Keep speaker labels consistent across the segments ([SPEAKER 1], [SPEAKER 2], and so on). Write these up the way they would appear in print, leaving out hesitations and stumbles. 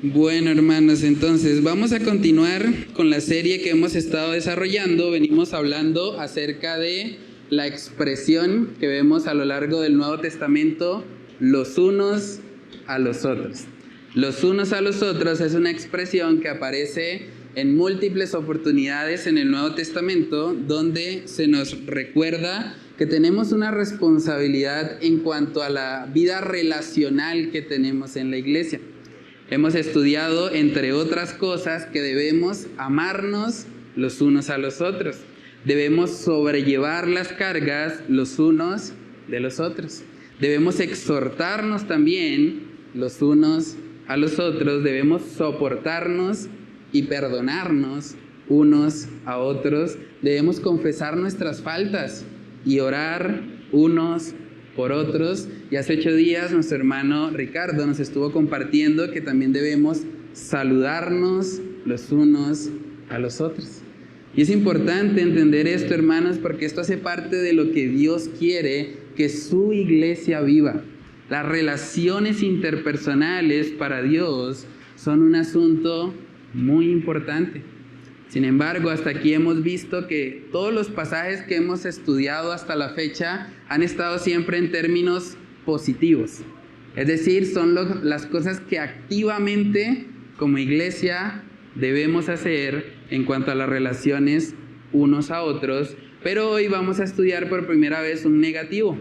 [SPEAKER 1] Bueno, hermanos, entonces vamos a continuar con la serie que hemos estado desarrollando. Venimos hablando acerca de la expresión que vemos a lo largo del Nuevo Testamento, los unos a los otros. Los unos a los otros es una expresión que aparece en múltiples oportunidades en el Nuevo Testamento, donde se nos recuerda que tenemos una responsabilidad en cuanto a la vida relacional que tenemos en la iglesia. Hemos estudiado, entre otras cosas, que debemos amarnos los unos a los otros. Debemos sobrellevar las cargas los unos de los otros. Debemos exhortarnos también los unos a los otros. Debemos soportarnos y perdonarnos unos a otros. Debemos confesar nuestras faltas y orar unos por otros. Y hace 8 días nuestro hermano Ricardo nos estuvo compartiendo que también debemos saludarnos los unos a los otros. Y es importante entender esto, hermanos, porque esto hace parte de lo que Dios quiere que su iglesia viva. Las relaciones interpersonales para Dios son un asunto muy importante. Sin embargo, hasta aquí hemos visto que todos los pasajes que hemos estudiado hasta la fecha han estado siempre en términos positivos. Es decir, son las cosas que activamente como iglesia debemos hacer en cuanto a las relaciones unos a otros. Pero hoy vamos a estudiar por primera vez un negativo.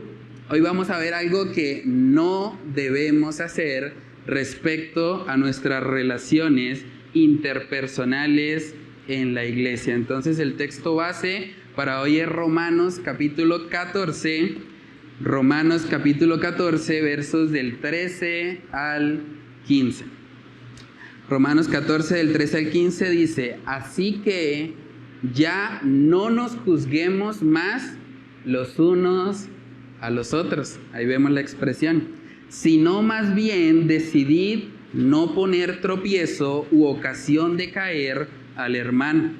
[SPEAKER 1] Hoy vamos a ver algo que no debemos hacer respecto a nuestras relaciones interpersonales en la iglesia. Entonces el texto base para hoy es Romanos capítulo 14, versos del 13 al 15. Romanos 14 del 13 al 15 dice: así que ya no nos juzguemos más los unos a los otros. Ahí vemos la expresión. Sino más bien decidid no poner tropiezo u ocasión de caer al hermano.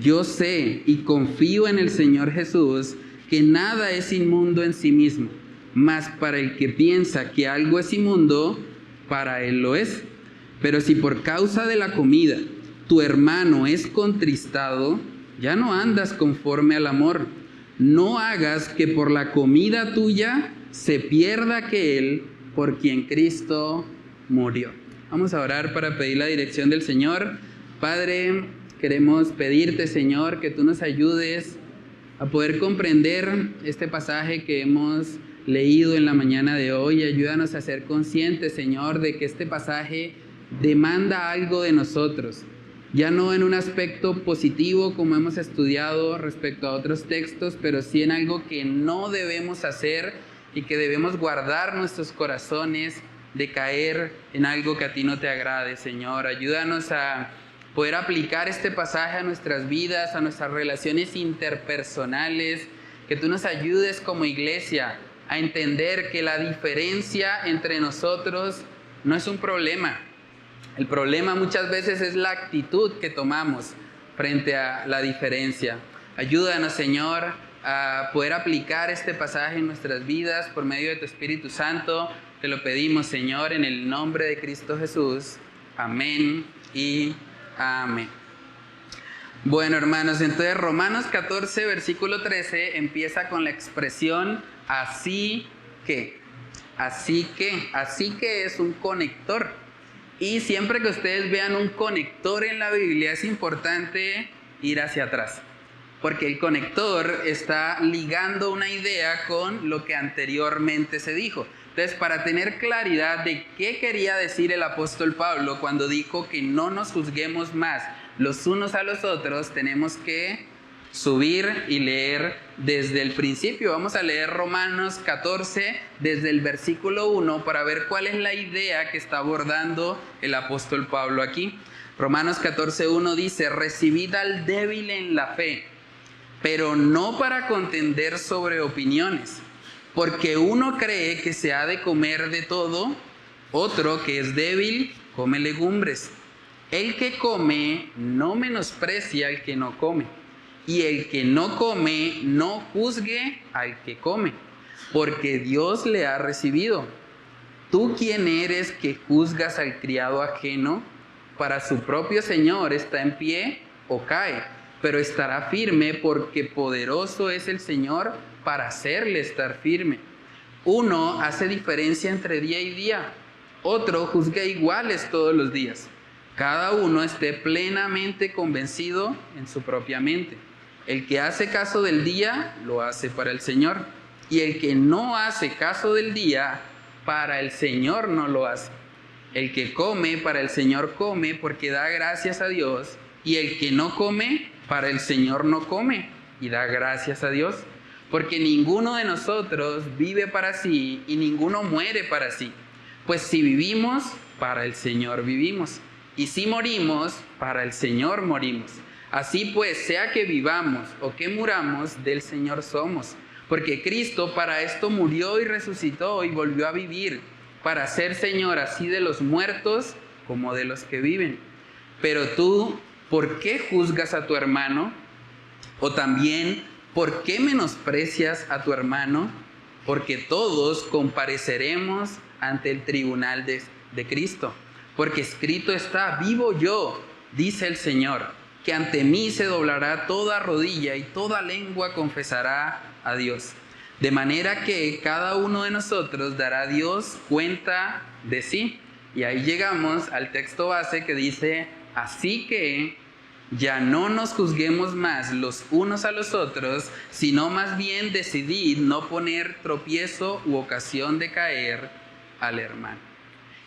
[SPEAKER 1] Yo sé y confío en el Señor Jesús que nada es inmundo en sí mismo, mas para el que piensa que algo es inmundo, para él lo es. Pero si por causa de la comida tu hermano es contristado, ya no andas conforme al amor. No hagas que por la comida tuya se pierda aquel por quien Cristo murió. Vamos a orar para pedir la dirección del Señor. Padre, queremos pedirte, Señor, que tú nos ayudes a poder comprender este pasaje que hemos leído en la mañana de hoy. Ayúdanos a ser conscientes, Señor, de que este pasaje demanda algo de nosotros. Ya no en un aspecto positivo como hemos estudiado respecto a otros textos, pero sí en algo que no debemos hacer y que debemos guardar nuestros corazones de caer en algo que a ti no te agrade, Señor. Ayúdanos a poder aplicar este pasaje a nuestras vidas, a nuestras relaciones interpersonales, que tú nos ayudes como iglesia a entender que la diferencia entre nosotros no es un problema. El problema muchas veces es la actitud que tomamos frente a la diferencia. Ayúdanos, Señor, a poder aplicar este pasaje en nuestras vidas por medio de tu Espíritu Santo. Te lo pedimos, Señor, en el nombre de Cristo Jesús. Amén y amén. Bueno, hermanos, entonces Romanos 14, versículo 13 empieza con la expresión así que. Así que es un conector. Y siempre que ustedes vean un conector en la Biblia es importante ir hacia atrás, porque el conector está ligando una idea con lo que anteriormente se dijo. Entonces, para tener claridad de qué quería decir el apóstol Pablo cuando dijo que no nos juzguemos más los unos a los otros, tenemos que subir y leer desde el principio. Vamos a leer Romanos 14 desde el versículo 1 para ver cuál es la idea que está abordando el apóstol Pablo aquí. Romanos 14:1 dice: recibid al débil en la fe, pero no para contender sobre opiniones, porque uno cree que se ha de comer de todo, otro que es débil come legumbres. El que come no menosprecia al que no come, y el que no come no juzgue al que come, porque Dios le ha recibido. ¿Tú quién eres que juzgas al criado ajeno? Para su propio Señor está en pie o cae, pero estará firme porque poderoso es el Señor para hacerle estar firme. Uno hace diferencia entre día y día, otro juzga iguales todos los días. Cada uno esté plenamente convencido en su propia mente. El que hace caso del día, lo hace para el Señor. Y el que no hace caso del día, para el Señor no lo hace. El que come, para el Señor come, porque da gracias a Dios. Y el que no come, para el Señor no come, y da gracias a Dios. Porque ninguno de nosotros vive para sí, y ninguno muere para sí. Pues si vivimos, para el Señor vivimos. Y si morimos, para el Señor morimos. Así pues, sea que vivamos o que muramos, del Señor somos. Porque Cristo para esto murió y resucitó y volvió a vivir, para ser Señor así de los muertos como de los que viven. Pero tú, ¿por qué juzgas a tu hermano? O también, ¿por qué menosprecias a tu hermano? Porque todos compareceremos ante el tribunal de Cristo. Porque escrito está, vivo yo, dice el Señor, que ante mí se doblará toda rodilla y toda lengua confesará a Dios. De manera que cada uno de nosotros dará a Dios cuenta de sí. Y ahí llegamos al texto base que dice, así que ya no nos juzguemos más los unos a los otros, sino más bien decidid no poner tropiezo u ocasión de caer al hermano.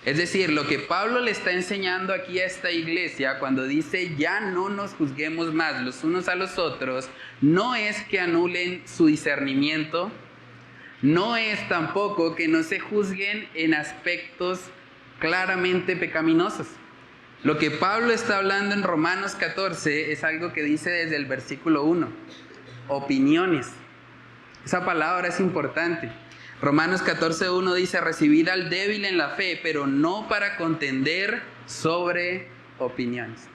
[SPEAKER 1] Es decir, lo que Pablo le está enseñando aquí a esta iglesia cuando dice ya no nos juzguemos más los unos a los otros, no es que anulen su discernimiento, no es tampoco que no se juzguen en aspectos claramente pecaminosos. Lo que Pablo está hablando en Romanos 14 es algo que dice desde el versículo 1, opiniones. Esa palabra es importante. Romanos 14:1 dice, recibid al débil en la fe, pero no para contender sobre opiniones.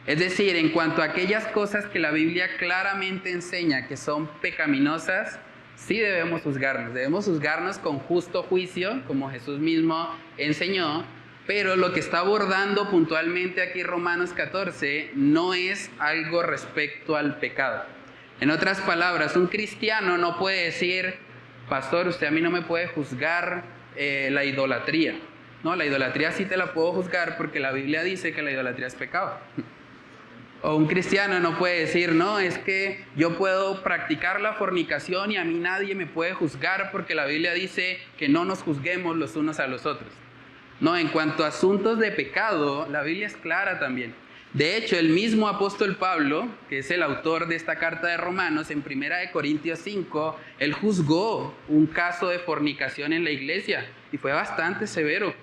[SPEAKER 1] Es decir, en cuanto a aquellas cosas que la Biblia claramente enseña que son pecaminosas, sí debemos juzgarnos con justo juicio, como Jesús mismo enseñó, pero lo que está abordando puntualmente aquí Romanos 14 no es algo respecto al pecado. En otras palabras, un cristiano no puede decir, pastor, usted a mí no me puede juzgar la idolatría. No, la idolatría sí te la puedo juzgar porque la Biblia dice que la idolatría es pecado. O un cristiano no puede decir, no, es que yo puedo practicar la fornicación y a mí nadie me puede juzgar porque la Biblia dice que no nos juzguemos los unos a los otros. No, en cuanto a asuntos de pecado, la Biblia es clara también. De hecho, el mismo apóstol Pablo, que es el autor de esta carta de Romanos, en 1 Corintios 5, él juzgó un caso de fornicación en la iglesia y fue bastante severo.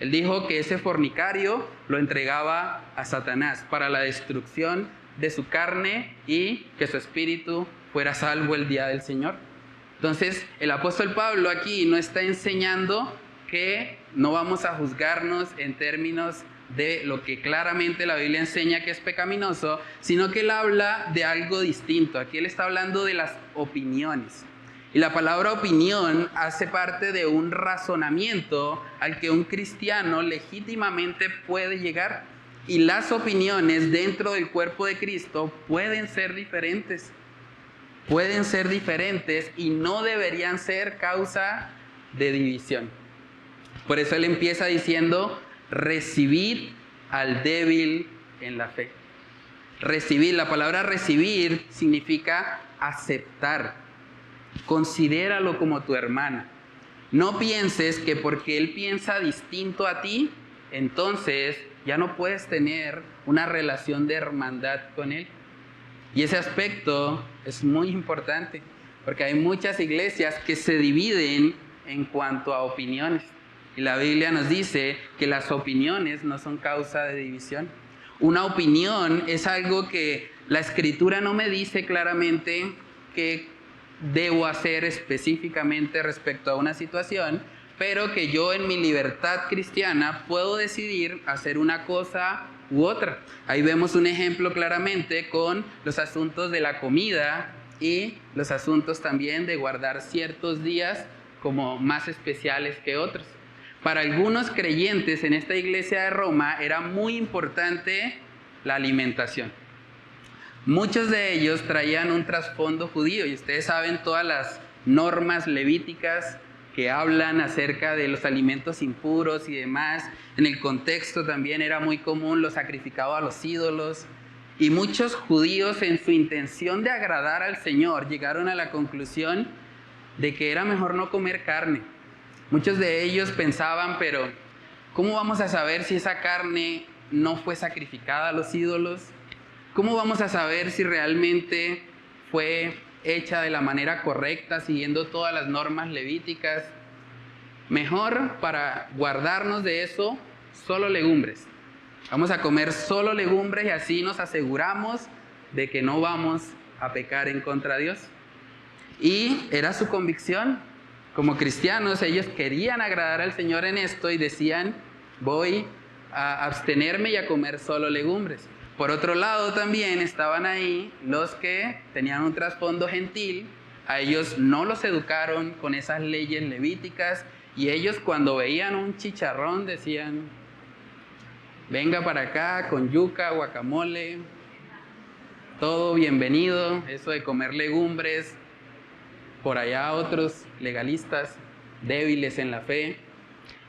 [SPEAKER 1] Él dijo que ese fornicario lo entregaba a Satanás para la destrucción de su carne y que su espíritu fuera salvo el día del Señor. Entonces, el apóstol Pablo aquí no está enseñando que no vamos a juzgarnos en términos de lo que claramente la Biblia enseña que es pecaminoso, sino que él habla de algo distinto. Aquí él está hablando de las opiniones. Y la palabra opinión hace parte de un razonamiento al que un cristiano legítimamente puede llegar. Y las opiniones dentro del cuerpo de Cristo pueden ser diferentes. Pueden ser diferentes y no deberían ser causa de división. Por eso él empieza diciendo, recibid al débil en la fe. Recibir, la palabra recibir significa aceptar. Considéralo como tu hermano. No pienses que porque él piensa distinto a ti, entonces ya no puedes tener una relación de hermandad con él. Y ese aspecto es muy importante, porque hay muchas iglesias que se dividen en cuanto a opiniones. Y la Biblia nos dice que las opiniones no son causa de división. Una opinión es algo que la Escritura no me dice claramente qué debo hacer específicamente respecto a una situación, pero que yo en mi libertad cristiana puedo decidir hacer una cosa u otra. Ahí vemos un ejemplo claramente con los asuntos de la comida y los asuntos también de guardar ciertos días como más especiales que otros. Para algunos creyentes en esta iglesia de Roma era muy importante la alimentación. Muchos de ellos traían un trasfondo judío y ustedes saben todas las normas levíticas que hablan acerca de los alimentos impuros y demás. En el contexto también era muy común lo sacrificado a los ídolos. Y muchos judíos, en su intención de agradar al Señor, llegaron a la conclusión de que era mejor no comer carne. Muchos de ellos pensaban, pero ¿cómo vamos a saber si esa carne no fue sacrificada a los ídolos? ¿Cómo vamos a saber si realmente fue hecha de la manera correcta, siguiendo todas las normas levíticas? Mejor, para guardarnos de eso, solo legumbres. Vamos a comer solo legumbres y así nos aseguramos de que no vamos a pecar en contra de Dios. Y era su convicción. Como cristianos, ellos querían agradar al Señor en esto y decían, voy a abstenerme y a comer solo legumbres. Por otro lado, también estaban ahí los que tenían un trasfondo gentil. A ellos no los educaron con esas leyes levíticas y ellos, cuando veían un chicharrón, decían, venga para acá con yuca, guacamole, todo bienvenido. Eso de comer legumbres, por allá otros legalistas débiles en la fe.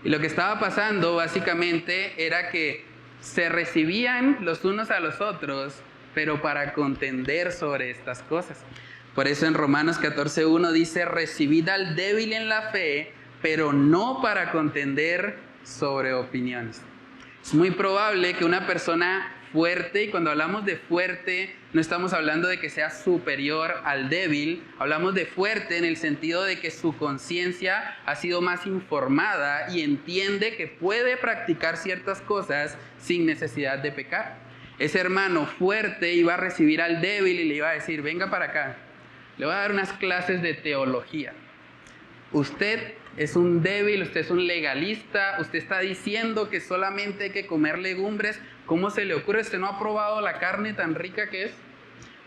[SPEAKER 1] Y lo que estaba pasando básicamente era que se recibían los unos a los otros, pero para contender sobre estas cosas. Por eso en Romanos 14:1 dice, recibid al débil en la fe, pero no para contender sobre opiniones. Es muy probable que una persona fuerte, y cuando hablamos de fuerte, no estamos hablando de que sea superior al débil, hablamos de fuerte en el sentido de que su conciencia ha sido más informada y entiende que puede practicar ciertas cosas sin necesidad de pecar. Ese hermano fuerte iba a recibir al débil y le iba a decir, venga para acá, le voy a dar unas clases de teología. Usted es un débil, usted es un legalista, usted está diciendo que solamente hay que comer legumbres. ¿Cómo se le ocurre? ¿Usted no ha probado la carne tan rica que es?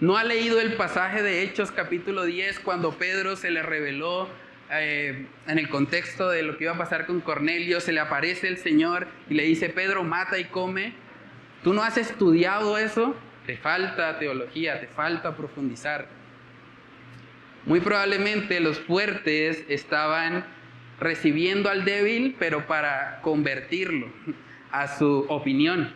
[SPEAKER 1] ¿No ha leído el pasaje de Hechos capítulo 10 cuando Pedro se le reveló en el contexto de lo que iba a pasar con Cornelio? Se le aparece el Señor y le dice, Pedro, mata y come. ¿Tú no has estudiado eso? Te falta teología, te falta profundizar. Muy probablemente los fuertes estaban recibiendo al débil, pero para convertirlo a su opinión.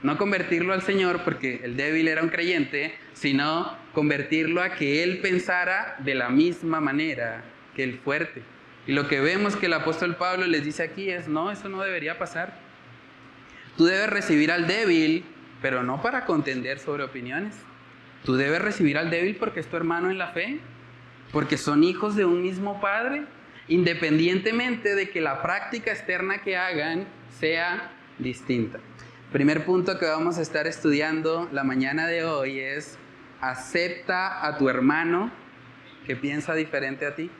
[SPEAKER 1] No convertirlo al Señor, porque el débil era un creyente, sino convertirlo a que él pensara de la misma manera que el fuerte. Y lo que vemos que el apóstol Pablo les dice aquí es, no, eso no debería pasar. Tú debes recibir al débil, pero no para contender sobre opiniones. Tú debes recibir al débil porque es tu hermano en la fe, porque son hijos de un mismo Padre, independientemente de que la práctica externa que hagan sea distinta. Primer punto que vamos a estar estudiando la mañana de hoy es, acepta a tu hermano que piensa diferente a ti.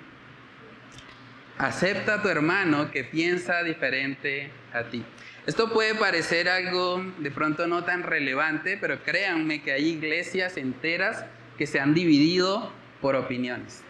[SPEAKER 1] Acepta a tu hermano que piensa diferente a ti. Esto puede parecer algo de pronto no tan relevante, pero créanme que hay iglesias enteras que se han dividido por opiniones.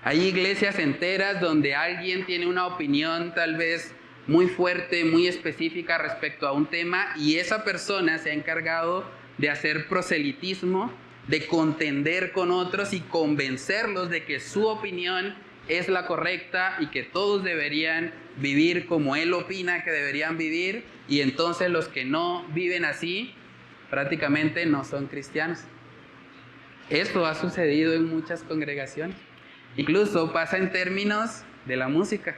[SPEAKER 1] Hay iglesias enteras donde alguien tiene una opinión tal vez muy fuerte, muy específica respecto a un tema y esa persona se ha encargado de hacer proselitismo, de contender con otros y convencerlos de que su opinión es la correcta y que todos deberían vivir como él opina que deberían vivir, y entonces los que no viven así prácticamente no son cristianos. Esto ha sucedido en muchas congregaciones. Incluso pasa en términos de la música.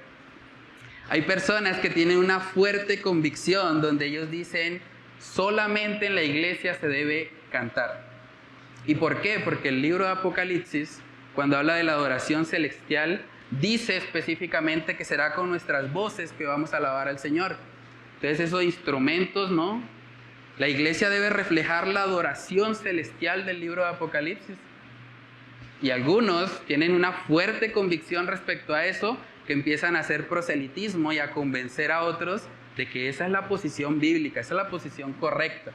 [SPEAKER 1] Hay personas que tienen una fuerte convicción donde ellos dicen, solamente en la iglesia se debe cantar. ¿Y por qué? Porque el libro de Apocalipsis, cuando habla de la adoración celestial, dice específicamente que será con nuestras voces que vamos a alabar al Señor. Entonces esos instrumentos, ¿no? La iglesia debe reflejar la adoración celestial del libro de Apocalipsis. Y algunos tienen una fuerte convicción respecto a eso, que empiezan a hacer proselitismo y a convencer a otros de que esa es la posición bíblica, esa es la posición correcta.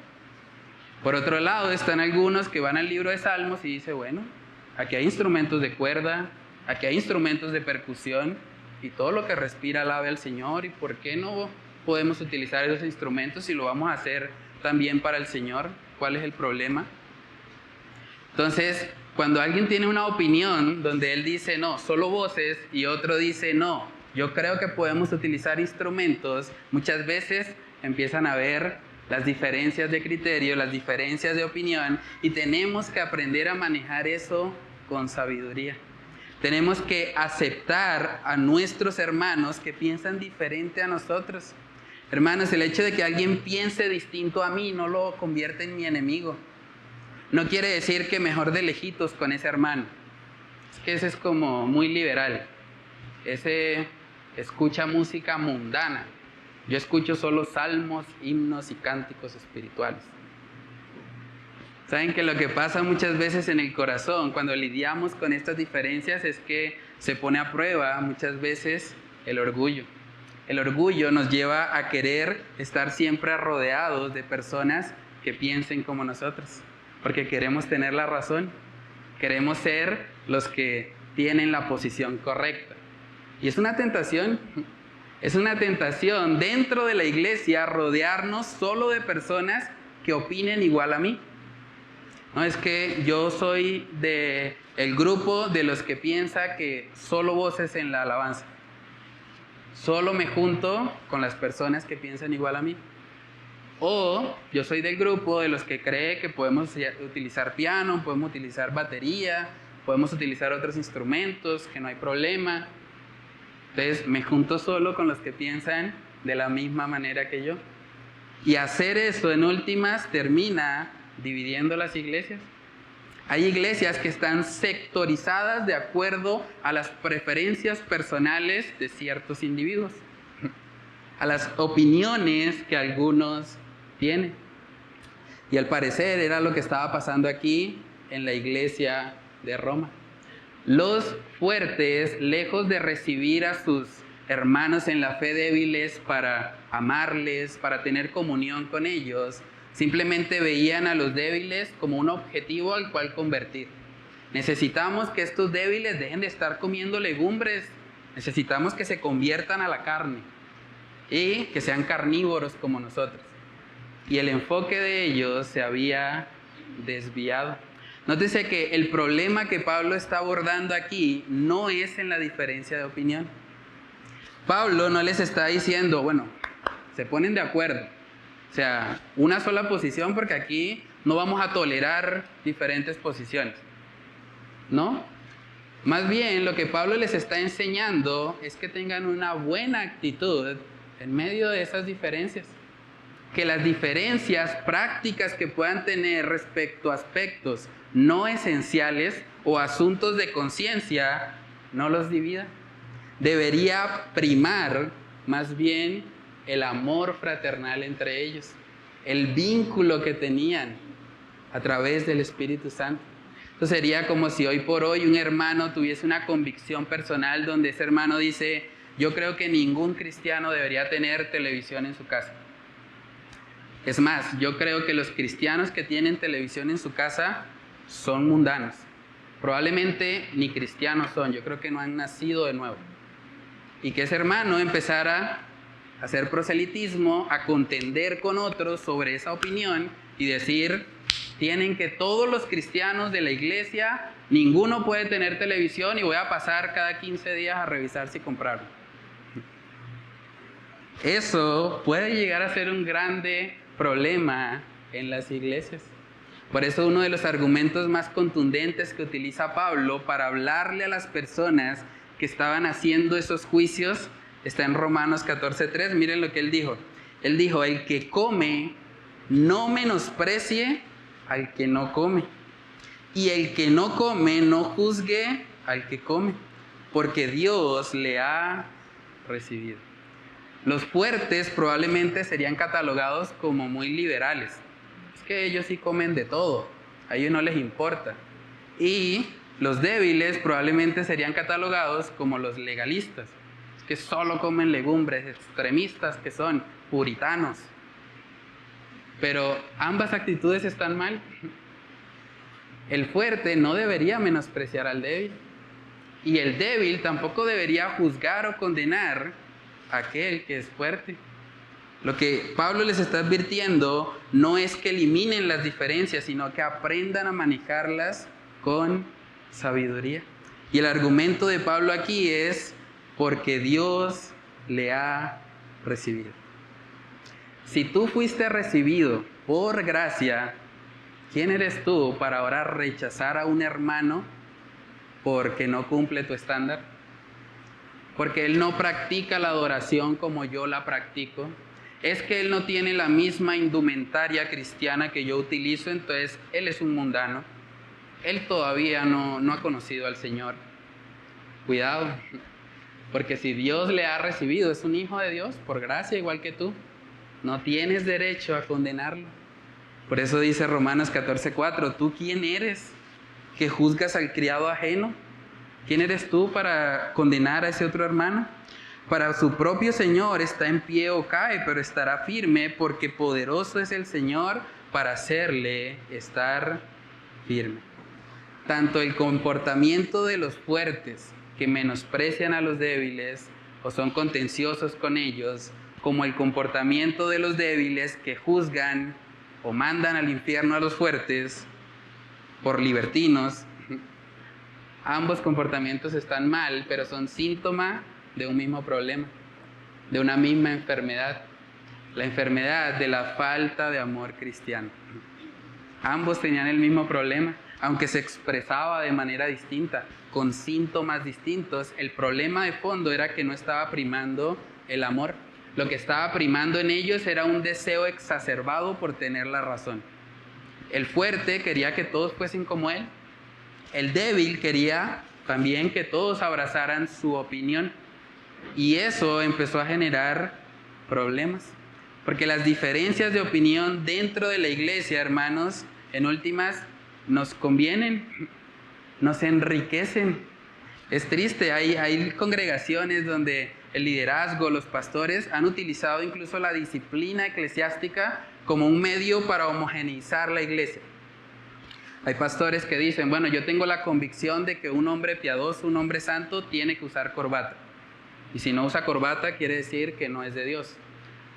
[SPEAKER 1] Por otro lado, están algunos que van al libro de Salmos y dicen, bueno, aquí hay instrumentos de cuerda, aquí hay instrumentos de percusión, y todo lo que respira alabe al Señor, y ¿por qué no podemos utilizar esos instrumentos si lo vamos a hacer también para el Señor? ¿Cuál es el problema? Entonces, cuando alguien tiene una opinión donde él dice no, solo voces, y otro dice no, yo creo que podemos utilizar instrumentos, muchas veces empiezan a ver las diferencias de criterio, las diferencias de opinión, y tenemos que aprender a manejar eso con sabiduría. Tenemos que aceptar a nuestros hermanos que piensan diferente a nosotros. Hermanos, el hecho de que alguien piense distinto a mí no lo convierte en mi enemigo. No quiere decir que mejor de lejitos con ese hermano. Es que ese es como muy liberal. Ese escucha música mundana. Yo escucho solo salmos, himnos y cánticos espirituales. Saben que lo que pasa muchas veces en el corazón cuando lidiamos con estas diferencias es que se pone a prueba muchas veces el orgullo. El orgullo nos lleva a querer estar siempre rodeados de personas que piensen como nosotros, porque queremos tener la razón, queremos ser los que tienen la posición correcta. Y es una tentación dentro de la iglesia rodearnos solo de personas que opinen igual a mí. No es que yo soy de el grupo de los que piensa que solo voces en la alabanza. Solo me junto con las personas que piensan igual a mí. O yo soy del grupo de los que cree que podemos utilizar piano, podemos utilizar batería, podemos utilizar otros instrumentos, que no hay problema. Entonces me junto solo con los que piensan de la misma manera que yo. Y hacer eso en últimas termina dividiendo las iglesias. Hay iglesias que están sectorizadas de acuerdo a las preferencias personales de ciertos individuos, a las opiniones que algunos tienen. Y al parecer era lo que estaba pasando aquí en la iglesia de Roma. Los fuertes, lejos de recibir a sus hermanos en la fe débiles para amarles, para tener comunión con ellos, simplemente veían a los débiles como un objetivo al cual convertir. Necesitamos que estos débiles dejen de estar comiendo legumbres. Necesitamos que se conviertan a la carne y que sean carnívoros como nosotros. Y el enfoque de ellos se había desviado. Nótese que el problema que Pablo está abordando aquí no es en la diferencia de opinión. Pablo no les está diciendo, bueno, se ponen de acuerdo. O sea, una sola posición, porque aquí no vamos a tolerar diferentes posiciones. ¿No? Más bien, lo que Pablo les está enseñando es que tengan una buena actitud en medio de esas diferencias. Que las diferencias prácticas que puedan tener respecto a aspectos no esenciales o asuntos de conciencia no los divida. Debería primar más bien el amor fraternal entre ellos, el vínculo que tenían a través del Espíritu Santo. Entonces sería como si hoy por hoy un hermano tuviese una convicción personal donde ese hermano dice, yo creo que ningún cristiano debería tener televisión en su casa. Es más, yo creo que los cristianos que tienen televisión en su casa son mundanos. Probablemente ni cristianos son, yo creo que no han nacido de nuevo. Y que ese hermano empezara a hacer proselitismo, a contender con otros sobre esa opinión y decir, tienen que todos los cristianos de la iglesia, ninguno puede tener televisión y voy a pasar cada 15 días a revisar si comprarlo. Eso puede llegar a ser un grande problema en las iglesias. Por eso uno de los argumentos más contundentes que utiliza Pablo para hablarle a las personas que estaban haciendo esos juicios está en Romanos 14:3. Miren lo que él dijo. Él dijo, el que come no menosprecie al que no come. Y el que no come no juzgue al que come, porque Dios le ha recibido. Los fuertes probablemente serían catalogados como muy liberales. Es que ellos sí comen de todo, a ellos no les importa. Y los débiles probablemente serían catalogados como los legalistas, que solo comen legumbres, extremistas que son puritanos. Pero ambas actitudes están mal. El fuerte no debería menospreciar al débil. Y el débil tampoco debería juzgar o condenar a aquel que es fuerte. Lo que Pablo les está advirtiendo no es que eliminen las diferencias, sino que aprendan a manejarlas con sabiduría. Y el argumento de Pablo aquí es porque Dios le ha recibido. Si tú fuiste recibido por gracia, ¿quién eres tú para ahora rechazar a un hermano porque no cumple tu estándar? Porque él no practica la adoración como yo la practico. Es que él no tiene la misma indumentaria cristiana que yo utilizo, entonces él es un mundano. Él todavía no ha conocido al Señor. Cuidado, porque si Dios le ha recibido, es un hijo de Dios, por gracia igual que tú. No tienes derecho a condenarlo. Por eso dice Romanos 14:4, ¿tú quién eres que juzgas al criado ajeno? ¿Quién eres tú para condenar a ese otro hermano? Para su propio Señor está en pie o cae, pero estará firme porque poderoso es el Señor para hacerle estar firme. Tanto el comportamiento de los fuertes que menosprecian a los débiles o son contenciosos con ellos, como el comportamiento de los débiles que juzgan o mandan al infierno a los fuertes por libertinos, ambos comportamientos están mal, pero son síntoma de un mismo problema, de una misma enfermedad, la enfermedad de la falta de amor cristiano. Ambos tenían el mismo problema, aunque se expresaba de manera distinta, con síntomas distintos. El problema de fondo era que no estaba primando el amor. Lo que estaba primando en ellos era un deseo exacerbado por tener la razón. El fuerte quería que todos fuesen como él. El débil quería también que todos abrazaran su opinión. Y eso empezó a generar problemas. Porque las diferencias de opinión dentro de la iglesia, hermanos, en últimas, nos convienen, nos enriquecen. Es triste, hay congregaciones donde el liderazgo, los pastores han utilizado incluso la disciplina eclesiástica como un medio para homogeneizar la iglesia. Hay pastores que dicen, bueno, yo tengo la convicción de que un hombre piadoso, un hombre santo, tiene que usar corbata. Y si no usa corbata, quiere decir que no es de Dios.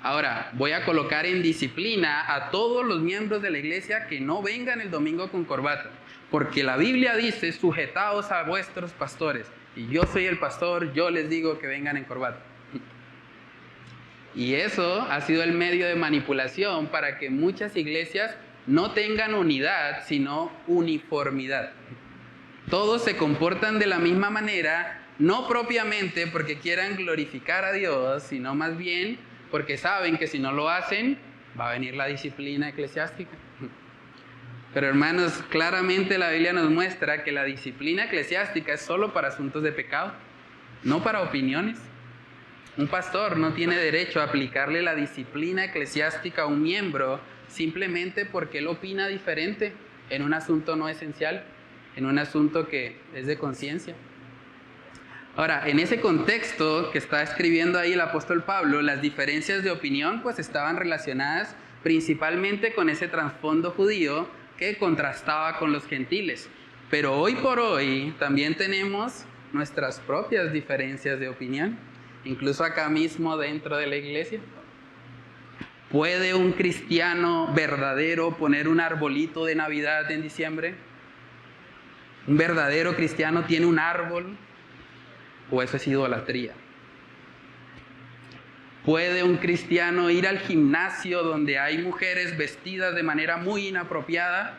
[SPEAKER 1] Ahora, voy a colocar en disciplina a todos los miembros de la iglesia que no vengan el domingo con corbata. Porque la Biblia dice, sujetaos a vuestros pastores. Y yo soy el pastor, yo les digo que vengan en corbata. Y eso ha sido el medio de manipulación para que muchas iglesias no tengan unidad, sino uniformidad. Todos se comportan de la misma manera, no propiamente porque quieran glorificar a Dios, sino más bien porque saben que si no lo hacen, va a venir la disciplina eclesiástica. Pero hermanos, claramente la Biblia nos muestra que la disciplina eclesiástica es solo para asuntos de pecado, no para opiniones. Un pastor no tiene derecho a aplicarle la disciplina eclesiástica a un miembro simplemente porque él opina diferente en un asunto no esencial, en un asunto que es de conciencia. Ahora, en ese contexto que está escribiendo ahí el apóstol Pablo, las diferencias de opinión pues estaban relacionadas principalmente con ese trasfondo judío que contrastaba con los gentiles. Pero hoy por hoy también tenemos nuestras propias diferencias de opinión, incluso acá mismo dentro de la iglesia. ¿Puede un cristiano verdadero poner un arbolito de Navidad en diciembre? ¿Un verdadero cristiano tiene un árbol? ¿O eso es idolatría? ¿Puede un cristiano ir al gimnasio donde hay mujeres vestidas de manera muy inapropiada?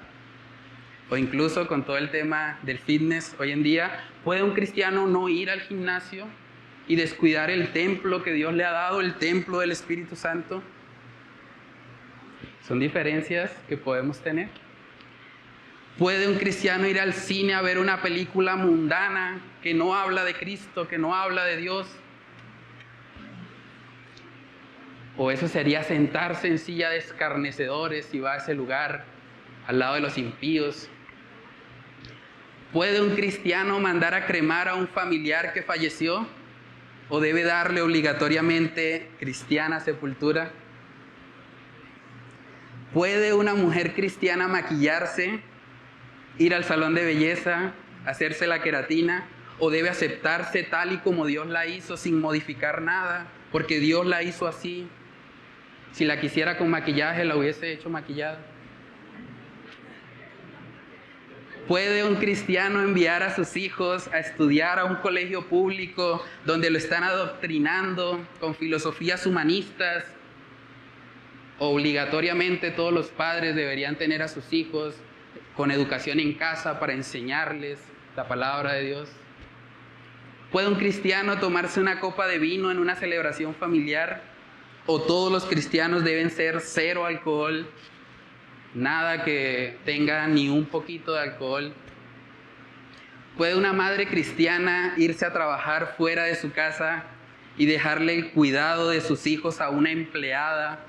[SPEAKER 1] O incluso con todo el tema del fitness hoy en día, ¿puede un cristiano no ir al gimnasio y descuidar el templo que Dios le ha dado, el templo del Espíritu Santo? Son diferencias que podemos tener. ¿Puede un cristiano ir al cine a ver una película mundana que no habla de Cristo, que no habla de Dios? ¿O eso sería sentarse en silla de escarnecedores y va a ese lugar al lado de los impíos? ¿Puede un cristiano mandar a cremar a un familiar que falleció? ¿O debe darle obligatoriamente cristiana sepultura? ¿Puede una mujer cristiana maquillarse, ir al salón de belleza, hacerse la queratina? o debe aceptarse tal y como Dios la hizo sin modificar nada, porque Dios la hizo así. Si la quisiera con maquillaje, la hubiese hecho maquillada. ¿Puede un cristiano enviar a sus hijos a estudiar a un colegio público donde lo están adoctrinando con filosofías humanistas? Obligatoriamente todos los padres deberían tener a sus hijos con educación en casa para enseñarles la palabra de Dios. ¿Puede un cristiano tomarse una copa de vino en una celebración familiar? ¿O todos los cristianos deben ser cero alcohol? Nada que tenga ni un poquito de alcohol. ¿Puede una madre cristiana irse a trabajar fuera de su casa y dejarle el cuidado de sus hijos a una empleada?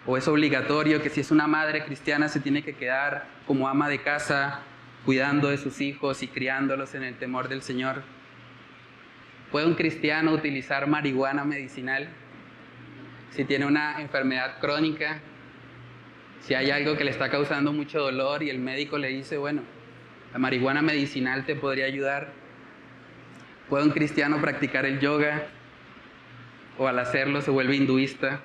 [SPEAKER 1] ¿O es obligatorio que si es una madre cristiana se tiene que quedar como ama de casa cuidando de sus hijos y criándolos en el temor del Señor? ¿Puede un cristiano utilizar marihuana medicinal si tiene una enfermedad crónica? Si hay algo que le está causando mucho dolor y el médico le dice, bueno, la marihuana medicinal te podría ayudar. ¿Puede un cristiano practicar el yoga? ¿O al hacerlo se vuelve hinduista?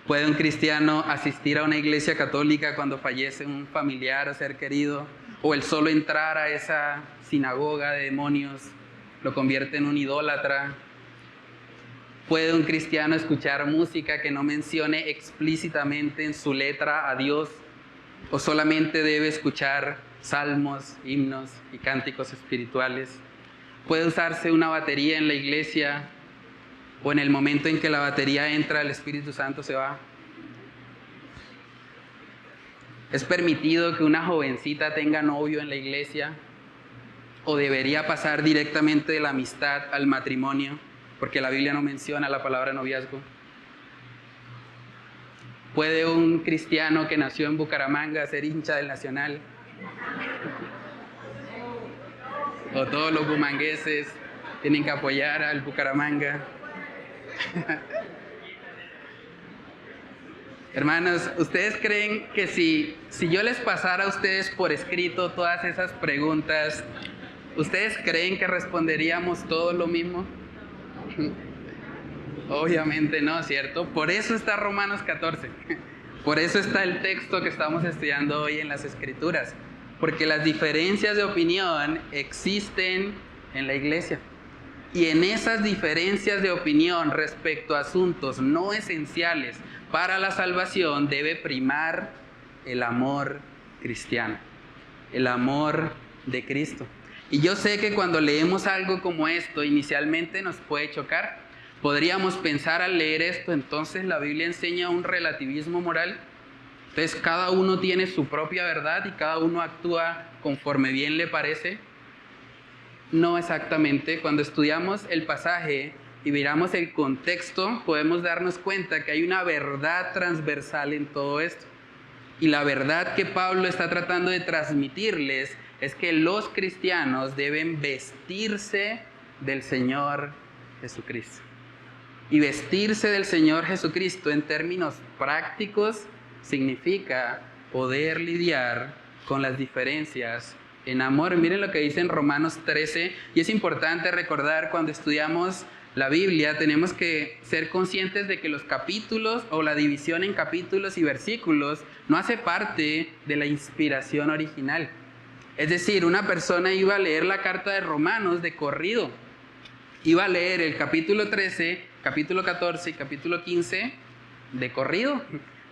[SPEAKER 1] ¿Puede un cristiano asistir a una iglesia católica cuando fallece un familiar o ser querido? ¿O el solo entrar a esa sinagoga de demonios lo convierte en un idólatra? ¿Puede un cristiano escuchar música que no mencione explícitamente en su letra a Dios? ¿O solamente debe escuchar salmos, himnos y cánticos espirituales? ¿Puede usarse una batería en la iglesia? ¿O en el momento en que la batería entra, el Espíritu Santo se va? ¿Es permitido que una jovencita tenga novio en la iglesia? ¿O debería pasar directamente de la amistad al matrimonio? Porque la Biblia no menciona la palabra noviazgo. ¿Puede un cristiano que nació en Bucaramanga ser hincha del Nacional? ¿O todos los bumangueses tienen que apoyar al Bucaramanga? Hermanos, ¿ustedes creen que si yo les pasara a ustedes por escrito todas esas preguntas, ¿ustedes creen que responderíamos todos lo mismo? Obviamente no, ¿cierto? Por eso está Romanos 14. Por eso está el texto que estamos estudiando hoy en las Escrituras. Porque las diferencias de opinión existen en la iglesia. Y en esas diferencias de opinión respecto a asuntos no esenciales para la salvación debe primar el amor cristiano, el amor de Cristo. Y yo sé que cuando leemos algo como esto, inicialmente nos puede chocar. Podríamos pensar al leer esto, entonces la Biblia enseña un relativismo moral. Entonces cada uno tiene su propia verdad y cada uno actúa conforme bien le parece. No exactamente. Cuando estudiamos el pasaje y miramos el contexto, podemos darnos cuenta que hay una verdad transversal en todo esto. Y la verdad que Pablo está tratando de transmitirles es que los cristianos deben vestirse del Señor Jesucristo. Y vestirse del Señor Jesucristo en términos prácticos significa poder lidiar con las diferencias en amor. Miren lo que dice en Romanos 13, y es importante recordar cuando estudiamos la Biblia, tenemos que ser conscientes de que los capítulos o la división en capítulos y versículos no hace parte de la inspiración original. Es decir, una persona iba a leer la carta de Romanos de corrido. Iba a leer el capítulo 13, capítulo 14 y capítulo 15 de corrido.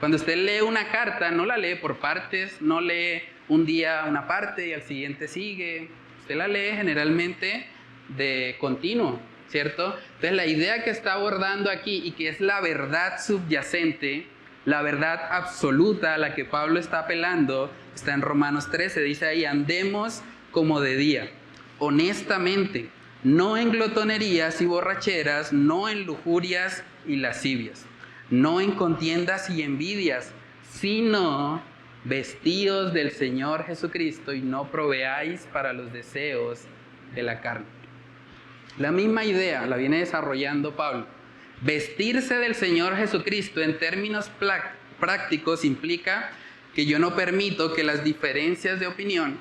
[SPEAKER 1] Cuando usted lee una carta, no la lee por partes, no lee un día una parte y al siguiente sigue. Usted la lee generalmente de continuo, ¿cierto? Entonces la idea que está abordando aquí y que es la verdad subyacente, la verdad absoluta a la que Pablo está apelando, está en Romanos 13. Dice ahí, andemos como de día, honestamente, no en glotonerías y borracheras, no en lujurias y lascivias, no en contiendas y envidias, sino vestidos del Señor Jesucristo y no proveáis para los deseos de la carne. La misma idea la viene desarrollando Pablo. Vestirse del Señor Jesucristo en términos prácticos implica que yo no permito que las diferencias de opinión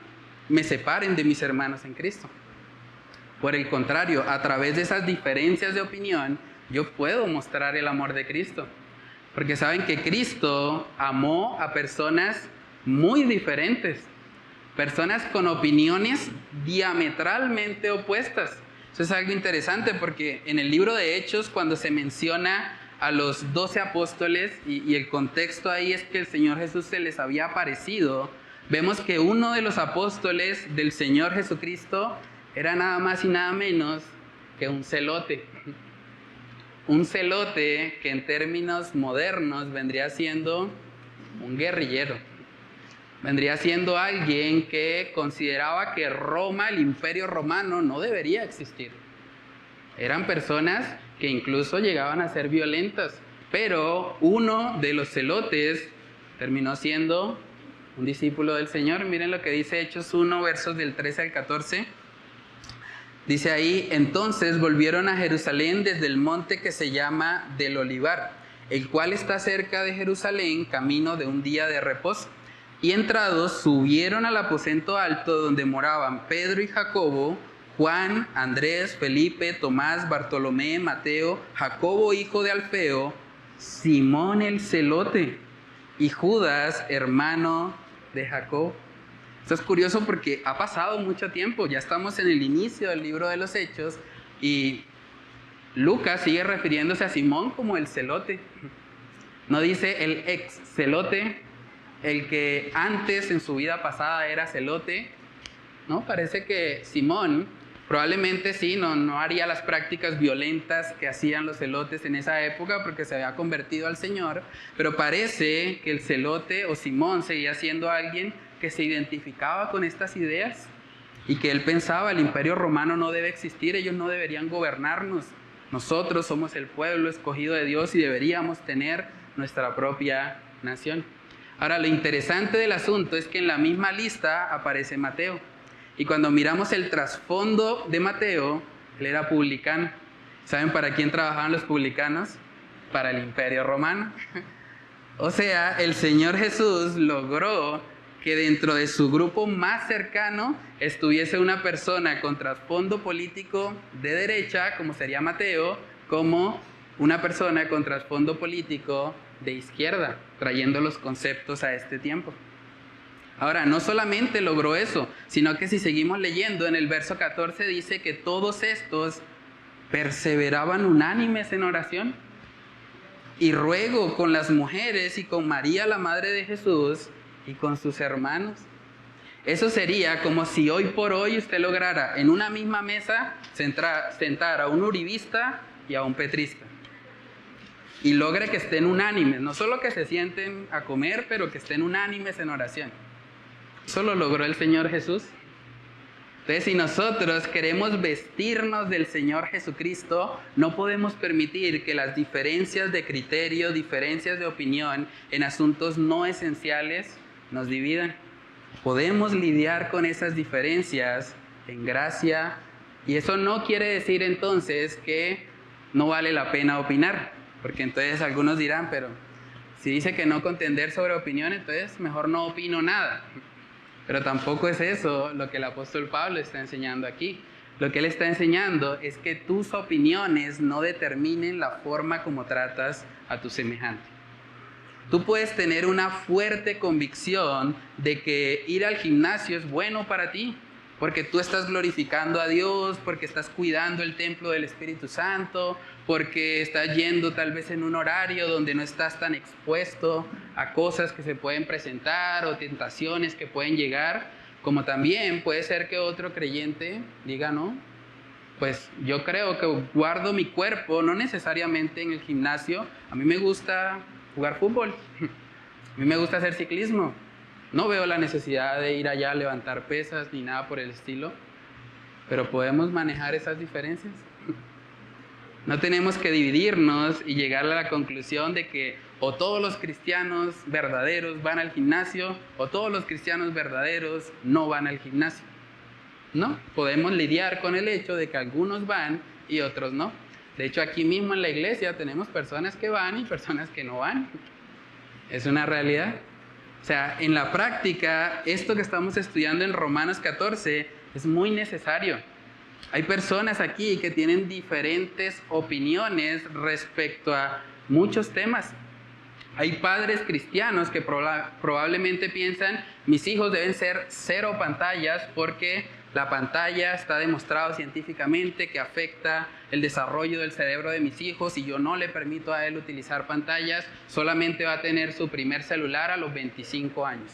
[SPEAKER 1] me separen de mis hermanos en Cristo. Por el contrario, a través de esas diferencias de opinión, yo puedo mostrar el amor de Cristo. Porque saben que Cristo amó a personas muy diferentes, personas con opiniones diametralmente opuestas. Eso es algo interesante porque en el libro de Hechos, cuando se menciona a los 12 apóstoles, y el contexto ahí es que el Señor Jesús se les había aparecido, vemos que uno de los apóstoles del Señor Jesucristo era nada más y nada menos que un celote. Un celote que en términos modernos vendría siendo un guerrillero. Vendría siendo alguien que consideraba que Roma, el imperio romano, no debería existir. Eran personas que incluso llegaban a ser violentas, pero uno de los celotes terminó siendo un discípulo del Señor. Miren lo que dice Hechos 1, versos del 13 al 14. Dice ahí: entonces volvieron a Jerusalén desde el monte que se llama del Olivar, el cual está cerca de Jerusalén, camino de un día de reposo. Y entrados, subieron al aposento alto donde moraban Pedro y Jacobo, Juan, Andrés, Felipe, Tomás, Bartolomé, Mateo, Jacobo hijo de Alfeo, Simón el celote y Judas, hermano de Jacob. Esto es curioso porque ha pasado mucho tiempo, ya estamos en el inicio del libro de los Hechos y Lucas sigue refiriéndose a Simón como el celote. No dice el ex celote, el que antes en su vida pasada era celote, ¿no? Parece que Simón probablemente sí, no haría las prácticas violentas que hacían los celotes en esa época porque se había convertido al Señor, pero parece que el celote o Simón seguía siendo alguien que se identificaba con estas ideas y que él pensaba: el imperio romano no debe existir, ellos no deberían gobernarnos, nosotros somos el pueblo escogido de Dios y deberíamos tener nuestra propia nación. Ahora, lo interesante del asunto es que en la misma lista aparece Mateo. Y cuando miramos el trasfondo de Mateo, él era publicano. ¿Saben para quién trabajaban los publicanos? Para el imperio romano. O sea, el Señor Jesús logró que dentro de su grupo más cercano estuviese una persona con trasfondo político de derecha, como sería Mateo, como una persona con trasfondo político de izquierda, trayendo los conceptos a este tiempo. Ahora, no solamente logró eso, sino que si seguimos leyendo en el verso 14 dice que todos estos perseveraban unánimes en oración y ruego con las mujeres y con María, la madre de Jesús, y con sus hermanos. Eso sería como si hoy por hoy usted lograra en una misma mesa sentar a un uribista y a un petrista. Y logre que estén unánimes, no solo que se sienten a comer, pero que estén unánimes en oración. Eso lo logró el Señor Jesús. Entonces, si nosotros queremos vestirnos del Señor Jesucristo, no podemos permitir que las diferencias de criterio, diferencias de opinión en asuntos no esenciales nos dividan. Podemos lidiar con esas diferencias en gracia, y eso no quiere decir entonces que no vale la pena opinar, porque entonces algunos dirán: pero si dice que no contender sobre opinión, entonces mejor no opino nada. Pero tampoco es eso lo que el apóstol Pablo está enseñando aquí. Lo que él está enseñando es que tus opiniones no determinen la forma como tratas a tu semejante. Tú puedes tener una fuerte convicción de que ir al gimnasio es bueno para ti, porque tú estás glorificando a Dios, porque estás cuidando el templo del Espíritu Santo, porque estás yendo tal vez en un horario donde no estás tan expuesto a cosas que se pueden presentar o tentaciones que pueden llegar, como también puede ser que otro creyente diga: no, pues yo creo que guardo mi cuerpo, no necesariamente en el gimnasio, a mí me gusta jugar fútbol, a mí me gusta hacer ciclismo. No veo la necesidad de ir allá a levantar pesas ni nada por el estilo, pero podemos manejar esas diferencias. No tenemos que dividirnos y llegar a la conclusión de que o todos los cristianos verdaderos van al gimnasio o todos los cristianos verdaderos no van al gimnasio. No, podemos lidiar con el hecho de que algunos van y otros no. De hecho, aquí mismo en la iglesia tenemos personas que van y personas que no van. Es una realidad. O sea, en la práctica, esto que estamos estudiando en Romanos 14 es muy necesario. Hay personas aquí que tienen diferentes opiniones respecto a muchos temas. Hay padres cristianos que probablemente piensan, mis hijos deben ser 0 pantallas porque la pantalla está demostrado científicamente que afecta el desarrollo del cerebro de mis hijos y yo no le permito a él utilizar pantallas, solamente va a tener su primer celular a los 25 años.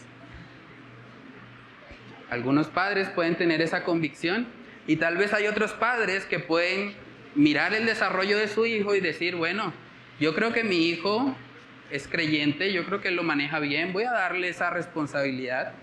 [SPEAKER 1] Algunos padres pueden tener esa convicción y tal vez hay otros padres que pueden mirar el desarrollo de su hijo y decir, bueno, yo creo que mi hijo es creyente, yo creo que él lo maneja bien, voy a darle esa responsabilidad,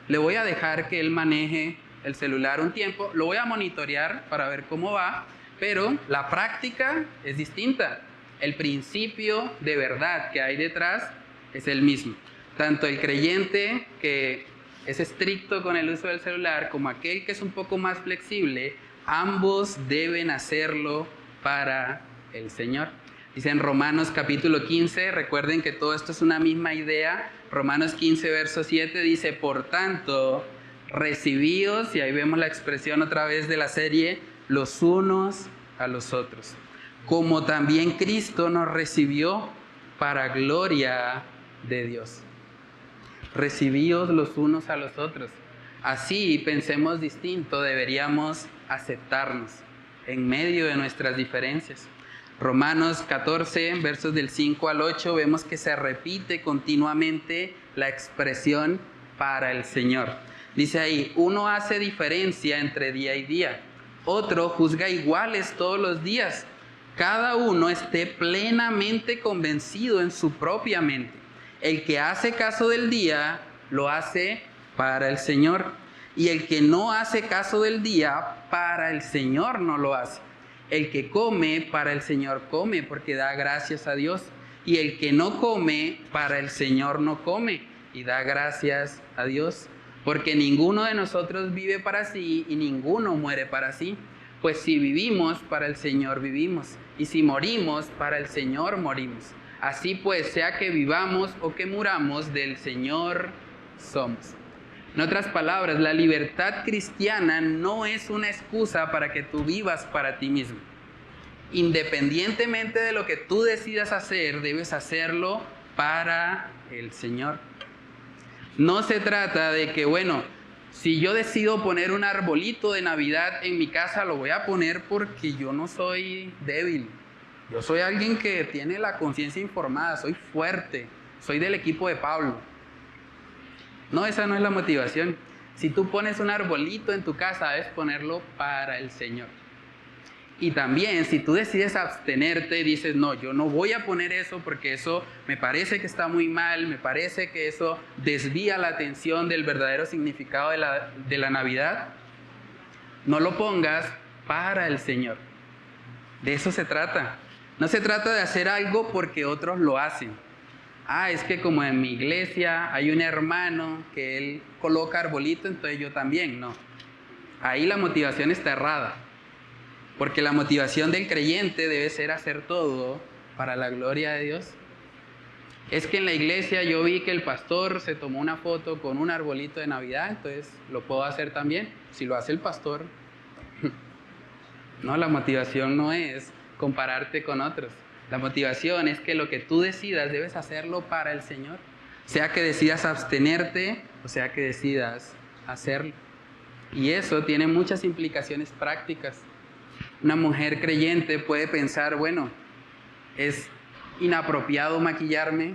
[SPEAKER 1] le voy a dejar que él maneje el celular un tiempo, lo voy a monitorear para ver cómo va, pero la práctica es distinta. El principio de verdad que hay detrás es el mismo. Tanto el creyente que es estricto con el uso del celular como aquel que es un poco más flexible, ambos deben hacerlo para el Señor. Dice en Romanos capítulo 15, recuerden que todo esto es una misma idea. Romanos 15, verso 7 dice, por tanto, recibíos, y ahí vemos la expresión otra vez de la serie, los unos a los otros, como también Cristo nos recibió para gloria de Dios. Recibíos los unos a los otros. Así pensemos distinto, deberíamos aceptarnos en medio de nuestras diferencias. Romanos 14, versos del 5 al 8, vemos que se repite continuamente la expresión para el Señor. Dice ahí, uno hace diferencia entre día y día, otro juzga iguales todos los días. Cada uno esté plenamente convencido en su propia mente. El que hace caso del día, lo hace para el Señor. Y el que no hace caso del día, para el Señor no lo hace. El que come, para el Señor come, porque da gracias a Dios. Y el que no come, para el Señor no come, y da gracias a Dios. Porque ninguno de nosotros vive para sí y ninguno muere para sí. Pues si vivimos, para el Señor vivimos. Y si morimos, para el Señor morimos. Así pues, sea que vivamos o que muramos, del Señor somos. En otras palabras, la libertad cristiana no es una excusa para que tú vivas para ti mismo. Independientemente de lo que tú decidas hacer, debes hacerlo para el Señor. No se trata de que, bueno, si yo decido poner un arbolito de Navidad en mi casa, lo voy a poner porque yo no soy débil. Yo soy alguien que tiene la conciencia informada, soy fuerte, soy del equipo de Pablo. No, esa no es la motivación. Si tú pones un arbolito en tu casa, debes ponerlo para el Señor. Y también, si tú decides abstenerte y dices, no, yo no voy a poner eso porque eso me parece que está muy mal, me parece que eso desvía la atención del verdadero significado de la Navidad, no lo pongas para el Señor. De eso se trata. No se trata de hacer algo porque otros lo hacen. Es que como en mi iglesia hay un hermano que él coloca arbolito, entonces yo también. No. Ahí la motivación está errada. Porque la motivación del creyente debe ser hacer todo para la gloria de Dios. Es que en la iglesia yo vi que el pastor se tomó una foto con un arbolito de Navidad, entonces lo puedo hacer también. Si lo hace el pastor. No, la motivación no es compararte con otros. La motivación es que lo que tú decidas debes hacerlo para el Señor. Sea que decidas abstenerte o sea que decidas hacerlo. Y eso tiene muchas implicaciones prácticas. Una mujer creyente puede pensar, bueno, es inapropiado maquillarme.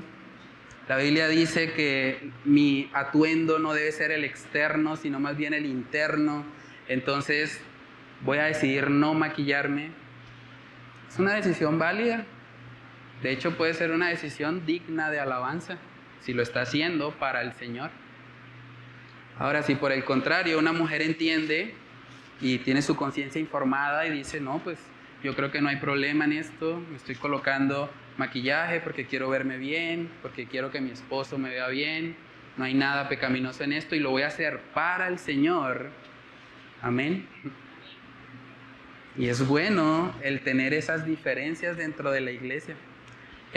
[SPEAKER 1] La Biblia dice que mi atuendo no debe ser el externo, sino más bien el interno. Entonces voy a decidir no maquillarme. Es una decisión válida. De hecho, puede ser una decisión digna de alabanza, si lo está haciendo para el Señor. Ahora, si por el contrario una mujer entiende y tiene su conciencia informada y dice, no, pues yo creo que no hay problema en esto, me estoy colocando maquillaje porque quiero verme bien, porque quiero que mi esposo me vea bien, no hay nada pecaminoso en esto y lo voy a hacer para el Señor. Amén. Y es bueno el tener esas diferencias dentro de la iglesia.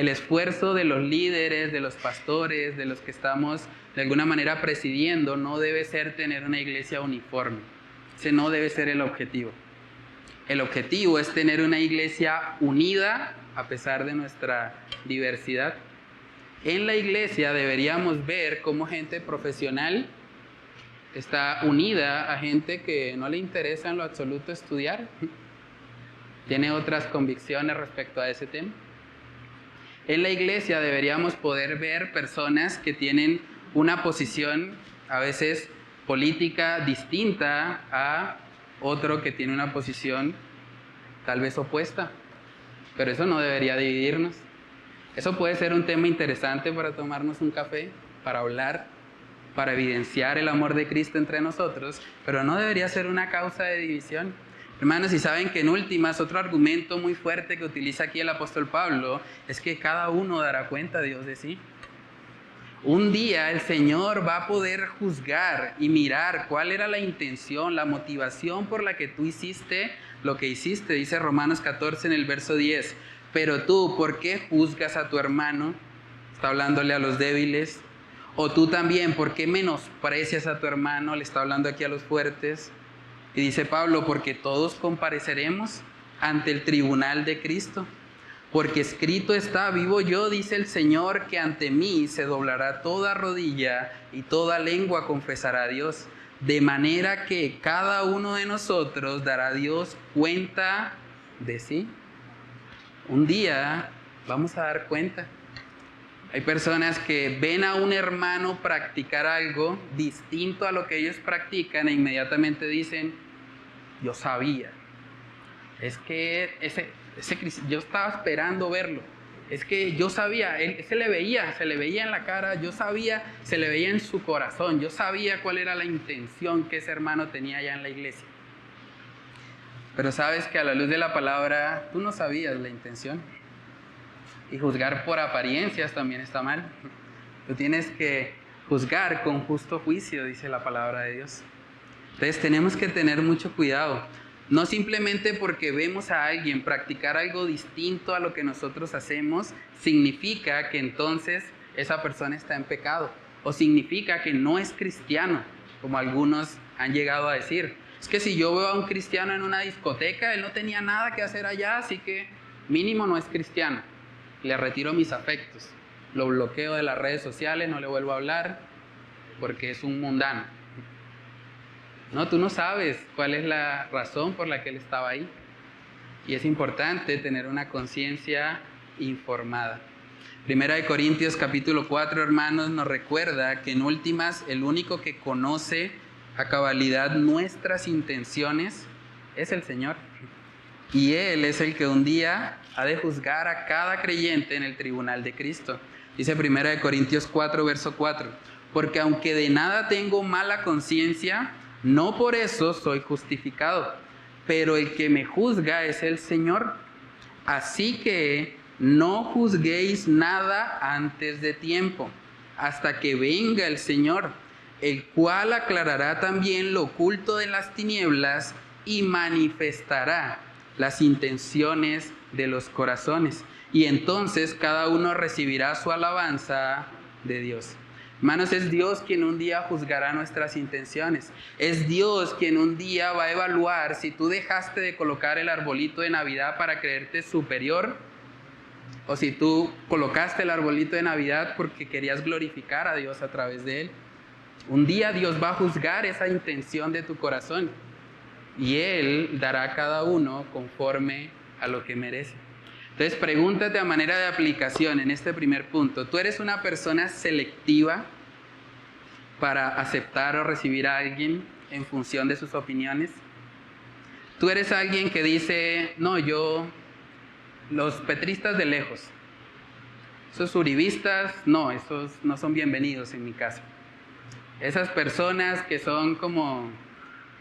[SPEAKER 1] El esfuerzo de los líderes, de los pastores, de los que estamos de alguna manera presidiendo, no debe ser tener una iglesia uniforme. Ese no debe ser el objetivo. El objetivo es tener una iglesia unida a pesar de nuestra diversidad. En la iglesia deberíamos ver cómo gente profesional está unida a gente que no le interesa en lo absoluto estudiar. Tiene otras convicciones respecto a ese tema. En la iglesia deberíamos poder ver personas que tienen una posición a veces política distinta a otro que tiene una posición tal vez opuesta. Pero eso no debería dividirnos. Eso puede ser un tema interesante para tomarnos un café, para hablar, para evidenciar el amor de Cristo entre nosotros, pero no debería ser una causa de división. Hermanos, y saben que en últimas, otro argumento muy fuerte que utiliza aquí el apóstol Pablo es que cada uno dará cuenta a Dios de sí. Un día el Señor va a poder juzgar y mirar cuál era la intención, la motivación por la que tú hiciste lo que hiciste. Dice Romanos 14 en el verso 10. Pero tú, ¿por qué juzgas a tu hermano? Está hablándole a los débiles. O tú también, ¿por qué menosprecias a tu hermano? Le está hablando aquí a los fuertes. Y dice Pablo, porque todos compareceremos ante el tribunal de Cristo. Porque escrito está, vivo yo, dice el Señor, que ante mí se doblará toda rodilla y toda lengua confesará a Dios. De manera que cada uno de nosotros dará a Dios cuenta de sí. Un día vamos a dar cuenta. Hay personas que ven a un hermano practicar algo distinto a lo que ellos practican e inmediatamente dicen, yo sabía. Es que yo estaba esperando verlo. Es que yo sabía, se le veía en la cara, yo sabía, se le veía en su corazón, yo sabía cuál era la intención que ese hermano tenía allá en la iglesia. Pero sabes que a la luz de la palabra, tú no sabías la intención. Y juzgar por apariencias también está mal. Tú tienes que juzgar con justo juicio, dice la palabra de Dios. Entonces tenemos que tener mucho cuidado. No simplemente porque vemos a alguien practicar algo distinto a lo que nosotros hacemos, significa que entonces esa persona está en pecado. O significa que no es cristiano, como algunos han llegado a decir. Es que si yo veo a un cristiano en una discoteca, él no tenía nada que hacer allá, así que mínimo no es cristiano. Le retiro mis afectos, lo bloqueo de las redes sociales, no le vuelvo a hablar porque es un mundano. No, tú no sabes cuál es la razón por la que él estaba ahí. Y es importante tener una conciencia informada. Primera de Corintios capítulo 4, hermanos, nos recuerda que en últimas el único que conoce a cabalidad nuestras intenciones es el Señor. Y Él es el que un día ha de juzgar a cada creyente en el tribunal de Cristo. Dice 1 Corintios 4, verso 4. Porque aunque de nada tengo mala conciencia, no por eso soy justificado. Pero el que me juzga es el Señor. Así que no juzguéis nada antes de tiempo, hasta que venga el Señor, el cual aclarará también lo oculto de las tinieblas y manifestará las intenciones de los corazones. Y entonces cada uno recibirá su alabanza de Dios. Hermanos, es Dios quien un día juzgará nuestras intenciones. Es Dios quien un día va a evaluar si tú dejaste de colocar el arbolito de Navidad para creerte superior, o si tú colocaste el arbolito de Navidad porque querías glorificar a Dios a través de él. Un día Dios va a juzgar esa intención de tu corazón. Y Él dará a cada uno conforme a lo que merece. Entonces pregúntate a manera de aplicación en este primer punto. ¿Tú eres una persona selectiva para aceptar o recibir a alguien en función de sus opiniones? ¿Tú eres alguien que dice, no, los petristas de lejos, esos uribistas, no, esos no son bienvenidos en mi casa? Esas personas que son como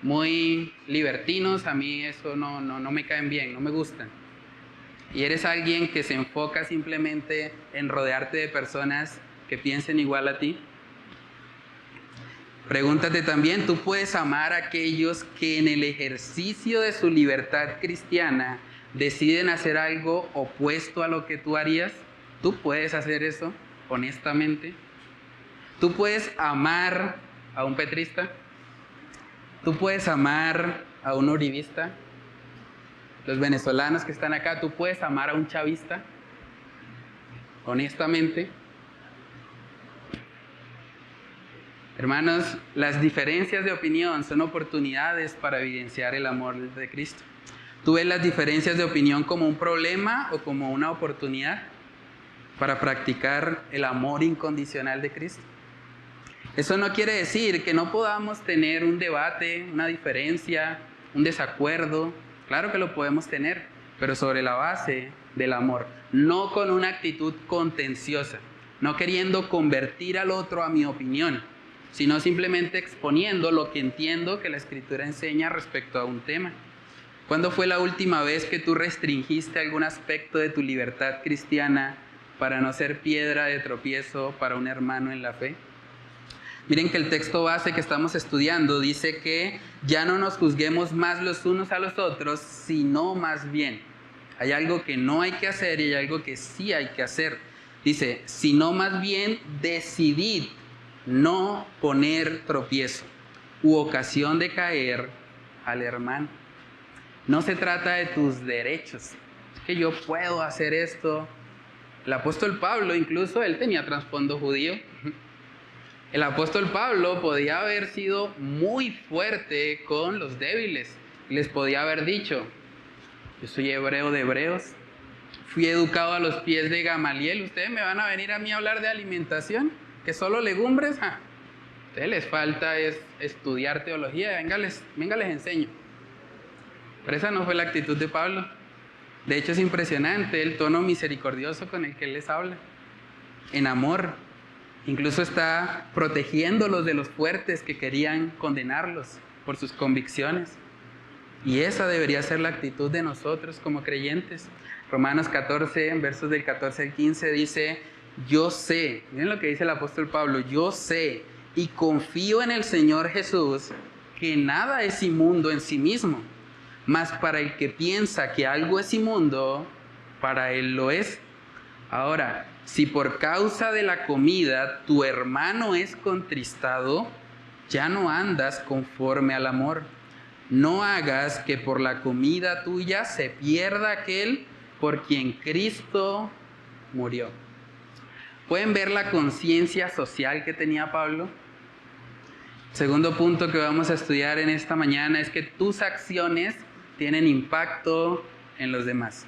[SPEAKER 1] muy libertinos, a mí eso no me caen bien, no me gustan. Y eres alguien que se enfoca simplemente en rodearte de personas que piensen igual a ti. Pregúntate también, ¿tú puedes amar a aquellos que en el ejercicio de su libertad cristiana deciden hacer algo opuesto a lo que tú harías? ¿Tú puedes hacer eso honestamente? ¿Tú puedes amar a un petrista? ¿Tú puedes amar a un uribista? Los venezolanos que están acá, ¿tú puedes amar a un chavista honestamente? Hermanos, las diferencias de opinión son oportunidades para evidenciar el amor de Cristo. ¿Tú ves las diferencias de opinión como un problema o como una oportunidad para practicar el amor incondicional de Cristo? Eso no quiere decir que no podamos tener un debate, una diferencia, un desacuerdo. Claro que lo podemos tener, pero sobre la base del amor, no con una actitud contenciosa, no queriendo convertir al otro a mi opinión, sino simplemente exponiendo lo que entiendo que la Escritura enseña respecto a un tema. ¿Cuándo fue la última vez que tú restringiste algún aspecto de tu libertad cristiana para no ser piedra de tropiezo para un hermano en la fe? Miren que el texto base que estamos estudiando dice que ya no nos juzguemos más los unos a los otros, sino más bien. Hay algo que no hay que hacer y hay algo que sí hay que hacer. Dice, sino más bien decidid no poner tropiezo u ocasión de caer al hermano. No se trata de tus derechos. Es que yo puedo hacer esto. El apóstol Pablo, incluso él tenía trasfondo judío. El apóstol Pablo podía haber sido muy fuerte con los débiles. Les podía haber dicho, yo soy hebreo de hebreos, fui educado a los pies de Gamaliel, ustedes me van a venir a mí a hablar de alimentación, que solo legumbres, a ustedes les falta es estudiar teología, venga les enseño. Pero esa no fue la actitud de Pablo. De hecho es impresionante el tono misericordioso con el que él les habla, en amor. Incluso está protegiéndolos de los fuertes que querían condenarlos por sus convicciones. Y esa debería ser la actitud de nosotros como creyentes. Romanos 14, en versos del 14 al 15 dice, yo sé, miren lo que dice el apóstol Pablo, yo sé y confío en el Señor Jesús que nada es inmundo en sí mismo, mas para el que piensa que algo es inmundo, para él lo es. Ahora, si por causa de la comida tu hermano es contristado, ya no andas conforme al amor. No hagas que por la comida tuya se pierda aquel por quien Cristo murió. ¿Pueden ver la conciencia social que tenía Pablo? Segundo punto que vamos a estudiar en esta mañana es que tus acciones tienen impacto en los demás.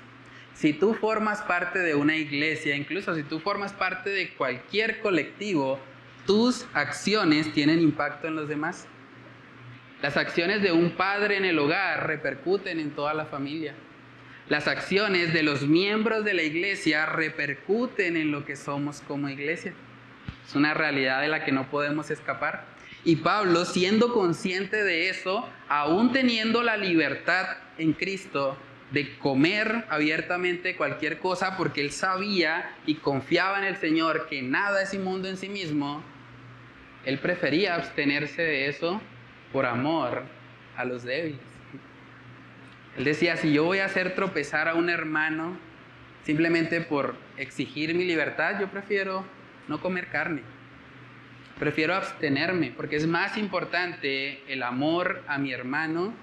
[SPEAKER 1] Si tú formas parte de una iglesia, incluso si tú formas parte de cualquier colectivo, tus acciones tienen impacto en los demás. Las acciones de un padre en el hogar repercuten en toda la familia. Las acciones de los miembros de la iglesia repercuten en lo que somos como iglesia. Es una realidad de la que no podemos escapar. Y Pablo, siendo consciente de eso, aún teniendo la libertad en Cristo de comer abiertamente cualquier cosa, porque él sabía y confiaba en el Señor que nada es inmundo en sí mismo, él prefería abstenerse de eso por amor a los débiles. Él decía, si yo voy a hacer tropezar a un hermano simplemente por exigir mi libertad, yo prefiero no comer carne. Prefiero abstenerme, porque es más importante el amor a mi hermano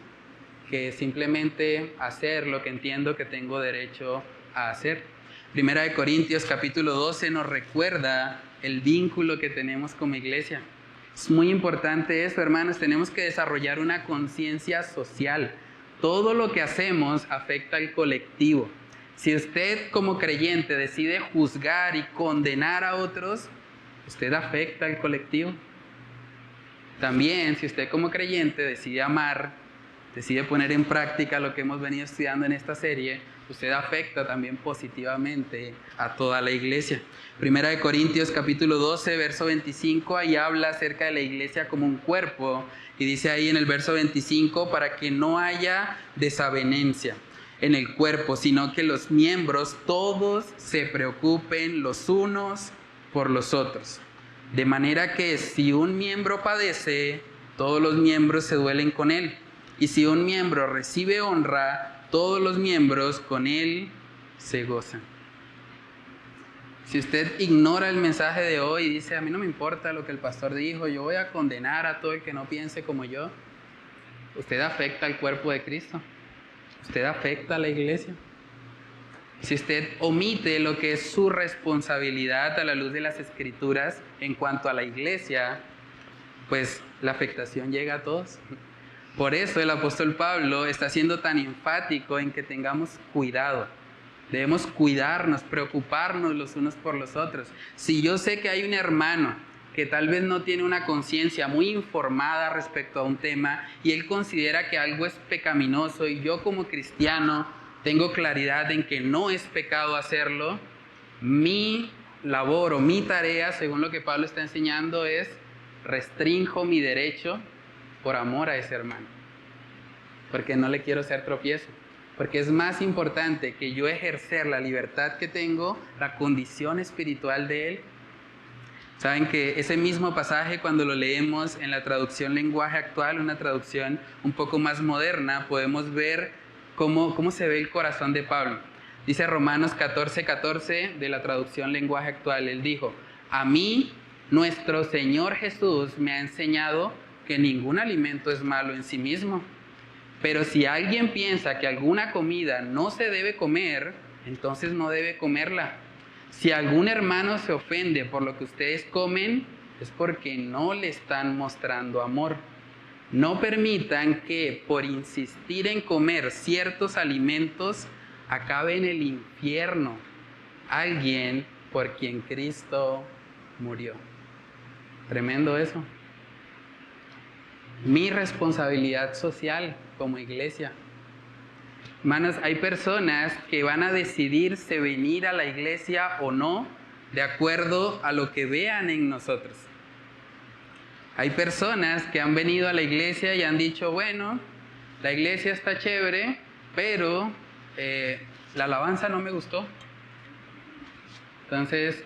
[SPEAKER 1] que simplemente hacer lo que entiendo que tengo derecho a hacer. Primera de Corintios capítulo 12 nos recuerda el vínculo que tenemos como iglesia. Es muy importante eso, hermanos. Tenemos que desarrollar una conciencia social. Todo lo que hacemos afecta al colectivo. Si usted como creyente decide juzgar y condenar a otros, usted afecta al colectivo. También, si usted como creyente decide amar, decide poner en práctica lo que hemos venido estudiando en esta serie, usted afecta también positivamente a toda la iglesia. Primera de Corintios capítulo 12, verso 25, ahí habla acerca de la iglesia como un cuerpo, y dice ahí en el verso 25, para que no haya desavenencia en el cuerpo, sino que los miembros todos se preocupen los unos por los otros. De manera que si un miembro padece, todos los miembros se duelen con él. Y si un miembro recibe honra, todos los miembros con él se gozan. Si usted ignora el mensaje de hoy y dice, a mí no me importa lo que el pastor dijo, yo voy a condenar a todo el que no piense como yo, usted afecta al cuerpo de Cristo. Usted afecta a la iglesia. Si usted omite lo que es su responsabilidad a la luz de las Escrituras en cuanto a la iglesia, pues la afectación llega a todos. Por eso el apóstol Pablo está siendo tan enfático en que tengamos cuidado. Debemos cuidarnos, preocuparnos los unos por los otros. Si yo sé que hay un hermano que tal vez no tiene una conciencia muy informada respecto a un tema y él considera que algo es pecaminoso y yo como cristiano tengo claridad en que no es pecado hacerlo, mi labor o mi tarea, según lo que Pablo está enseñando, es restrinjo mi derecho por amor a ese hermano, porque no le quiero ser tropiezo, porque es más importante que yo ejercer la libertad que tengo, la condición espiritual de él. Saben que ese mismo pasaje, cuando lo leemos en la traducción lenguaje actual, una traducción un poco más moderna, podemos ver cómo se ve el corazón de Pablo. Dice Romanos 14:14 de la traducción lenguaje actual. Él dijo, a mí nuestro Señor Jesús me ha enseñado que ningún alimento es malo en sí mismo. Pero si alguien piensa que alguna comida no se debe comer, entonces no debe comerla. Si algún hermano se ofende por lo que ustedes comen, es porque no le están mostrando amor. No permitan que por insistir en comer ciertos alimentos acabe en el infierno alguien por quien Cristo murió. Tremendo eso. Mi responsabilidad social como iglesia. Hermanos, hay personas que van a decidirse venir a la iglesia o no de acuerdo a lo que vean en nosotros. Hay personas que han venido a la iglesia y han dicho, bueno, la iglesia está chévere, pero la alabanza no me gustó. Entonces,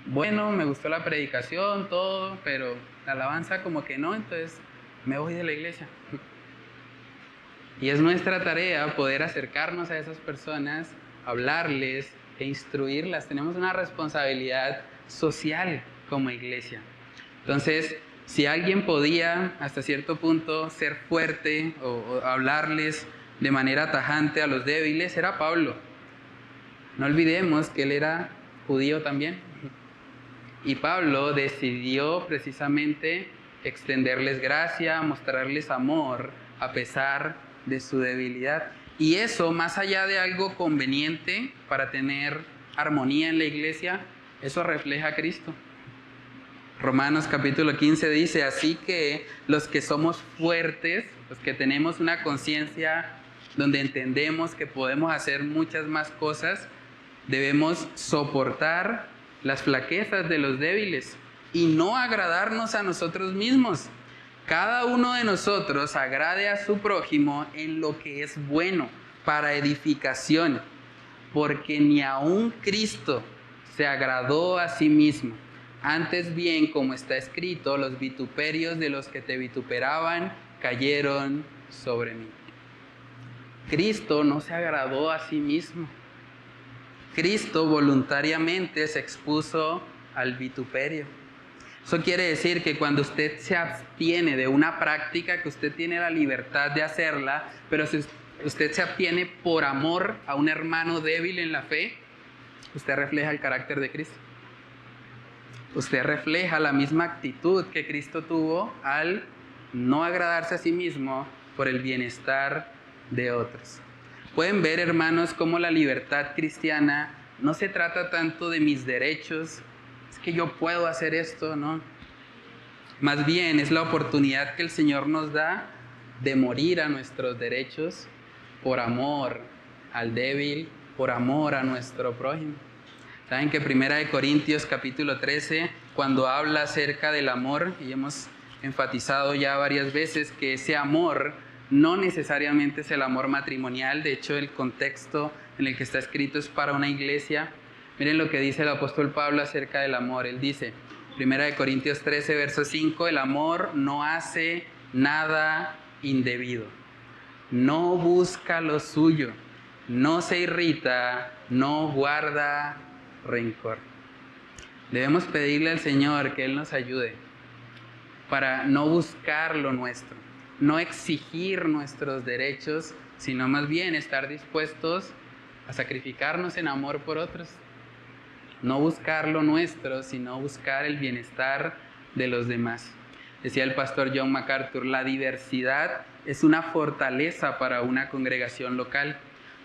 [SPEAKER 1] bueno, me gustó la predicación, todo, pero la alabanza como que no, entonces me voy de la iglesia. Y es nuestra tarea poder acercarnos a esas personas, hablarles e instruirlas. Tenemos una responsabilidad social como iglesia. Entonces, si alguien podía hasta cierto punto ser fuerte o hablarles de manera tajante a los débiles, era Pablo. No olvidemos que él era judío también. Y Pablo decidió precisamente extenderles gracia, mostrarles amor a pesar de su debilidad. Y eso, más allá de algo conveniente para tener armonía en la iglesia, eso refleja a Cristo. Romanos capítulo 15 dice, así que los que somos fuertes, los que tenemos una conciencia donde entendemos que podemos hacer muchas más cosas, debemos soportar las flaquezas de los débiles y no agradarnos a nosotros mismos. Cada uno de nosotros agrade a su prójimo en lo que es bueno para edificación, porque ni aun Cristo se agradó a sí mismo. Antes bien, como está escrito, los vituperios de los que te vituperaban cayeron sobre mí. Cristo no se agradó a sí mismo. Cristo voluntariamente se expuso al vituperio. Eso quiere decir que cuando usted se abstiene de una práctica que usted tiene la libertad de hacerla, pero si usted se abstiene por amor a un hermano débil en la fe, usted refleja el carácter de Cristo. Usted refleja la misma actitud que Cristo tuvo al no agradarse a sí mismo por el bienestar de otros. Pueden ver, hermanos, cómo la libertad cristiana no se trata tanto de mis derechos, es que yo puedo hacer esto, ¿no? Más bien es la oportunidad que el Señor nos da de morir a nuestros derechos por amor al débil, por amor a nuestro prójimo. Saben que 1 Corintios capítulo 13, cuando habla acerca del amor, y hemos enfatizado ya varias veces que ese amor no necesariamente es el amor matrimonial, de hecho el contexto en el que está escrito es para una iglesia. Miren lo que dice el apóstol Pablo acerca del amor. Él dice, 1 Corintios 13, verso 5, el amor no hace nada indebido, no busca lo suyo, no se irrita, no guarda rencor. Debemos pedirle al Señor que Él nos ayude para no buscar lo nuestro, no exigir nuestros derechos, sino más bien estar dispuestos a sacrificarnos en amor por otros. No buscar lo nuestro, sino buscar el bienestar de los demás. Decía el pastor John MacArthur, la diversidad es una fortaleza para una congregación local,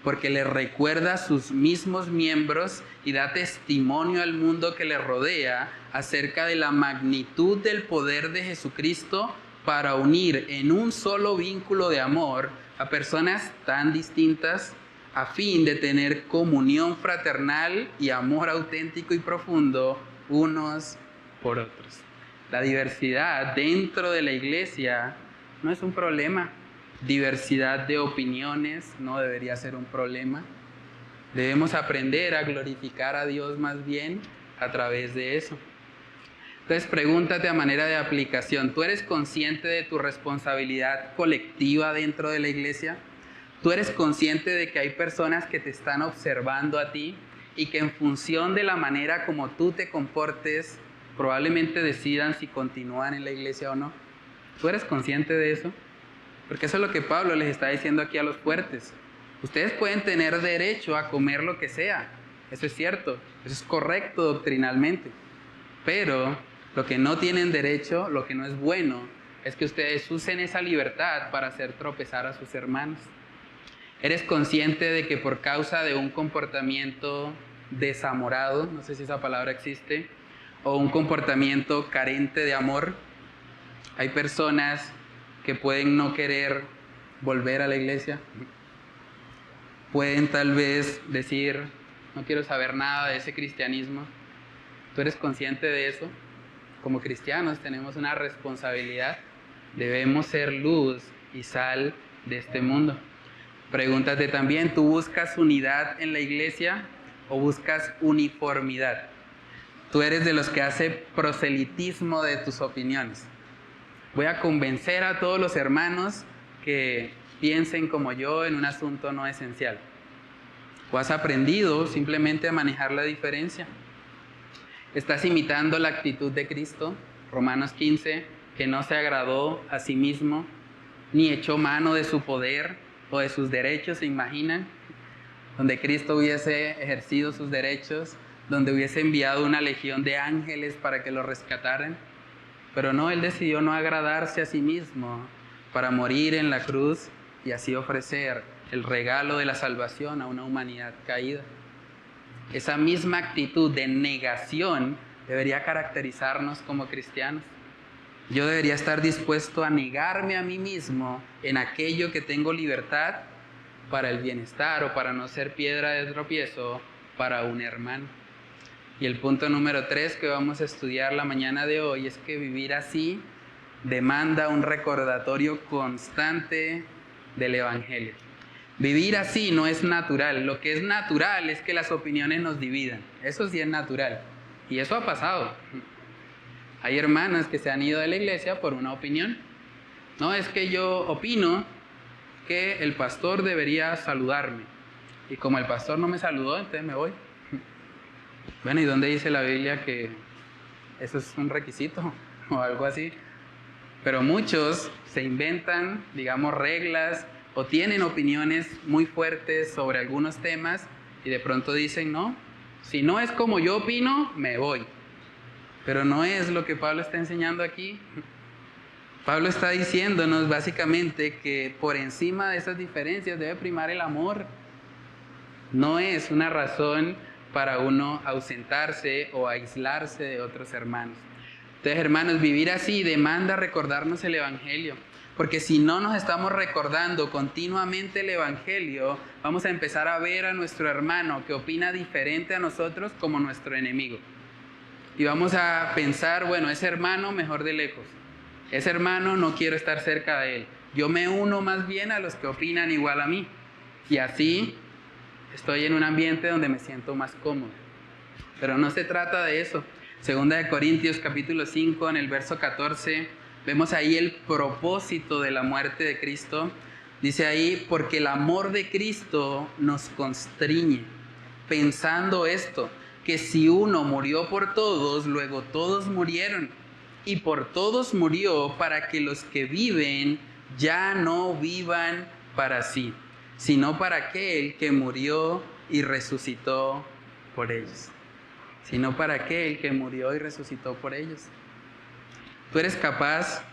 [SPEAKER 1] porque le recuerda a sus mismos miembros y da testimonio al mundo que le rodea acerca de la magnitud del poder de Jesucristo para unir en un solo vínculo de amor a personas tan distintas a fin de tener comunión fraternal y amor auténtico y profundo unos por otros. La diversidad dentro de la iglesia no es un problema. Diversidad de opiniones no debería ser un problema. Debemos aprender a glorificar a Dios más bien a través de eso. Entonces pregúntate a manera de aplicación, ¿tú eres consciente de tu responsabilidad colectiva dentro de la iglesia? ¿Tú eres consciente de que hay personas que te están observando a ti y que en función de la manera como tú te comportes, probablemente decidan si continúan en la iglesia o no? ¿Tú eres consciente de eso? Porque eso es lo que Pablo les está diciendo aquí a los fuertes. Ustedes pueden tener derecho a comer lo que sea. Eso es cierto. Eso es correcto doctrinalmente. Pero lo que no tienen derecho, lo que no es bueno, es que ustedes usen esa libertad para hacer tropezar a sus hermanos. ¿Eres consciente de que por causa de un comportamiento desamorado, no sé si esa palabra existe, o un comportamiento carente de amor, hay personas que pueden no querer volver a la iglesia? Pueden tal vez decir, no quiero saber nada de ese cristianismo. ¿Tú eres consciente de eso? Como cristianos tenemos una responsabilidad. Debemos ser luz y sal de este mundo. Pregúntate también, ¿tú buscas unidad en la iglesia o buscas uniformidad? Tú eres de los que hace proselitismo de tus opiniones. Voy a convencer a todos los hermanos que piensen como yo en un asunto no esencial. ¿O has aprendido simplemente a manejar la diferencia? ¿Estás imitando la actitud de Cristo? Romanos 15, que no se agradó a sí mismo, ni echó mano de su poder o de sus derechos, ¿se imaginan? Donde Cristo hubiese ejercido sus derechos, donde hubiese enviado una legión de ángeles para que lo rescataran. Pero no, Él decidió no agradarse a sí mismo para morir en la cruz y así ofrecer el regalo de la salvación a una humanidad caída. Esa misma actitud de negación debería caracterizarnos como cristianos. Yo debería estar dispuesto a negarme a mí mismo en aquello que tengo libertad para el bienestar o para no ser piedra de tropiezo para un hermano. Y el punto número 3 que vamos a estudiar la mañana de hoy es que vivir así demanda un recordatorio constante del Evangelio. Vivir así no es natural. Lo que es natural es que las opiniones nos dividan. Eso sí es natural. Y eso ha pasado. Hay hermanas que se han ido de la iglesia por una opinión. No, es que yo opino que el pastor debería saludarme. Y como el pastor no me saludó, entonces me voy. Bueno, ¿y dónde dice la Biblia que eso es un requisito o algo así? Pero muchos se inventan, digamos, reglas o tienen opiniones muy fuertes sobre algunos temas y de pronto dicen, no, si no es como yo opino, me voy. Pero no es lo que Pablo está enseñando aquí. Pablo está diciéndonos básicamente que por encima de esas diferencias debe primar el amor. No es una razón para uno ausentarse o aislarse de otros hermanos. Entonces, hermanos, vivir así demanda recordarnos el Evangelio, porque si no nos estamos recordando continuamente el Evangelio, vamos a empezar a ver a nuestro hermano que opina diferente a nosotros como nuestro enemigo. Y vamos a pensar, bueno, ese hermano mejor de lejos, ese hermano no quiero estar cerca de él, yo me uno más bien a los que opinan igual a mí, y así estoy en un ambiente donde me siento más cómodo. Pero no se trata de eso. Segunda de Corintios capítulo 5, en el verso 14, vemos ahí el propósito de la muerte de Cristo. Dice ahí, porque el amor de Cristo nos constriñe, pensando esto, que si uno murió por todos, luego todos murieron. Y por todos murió para que los que viven ya no vivan para sí, sino para aquel que murió y resucitó por ellos. Sino para aquel que murió y resucitó por ellos. ¿Tú eres capaz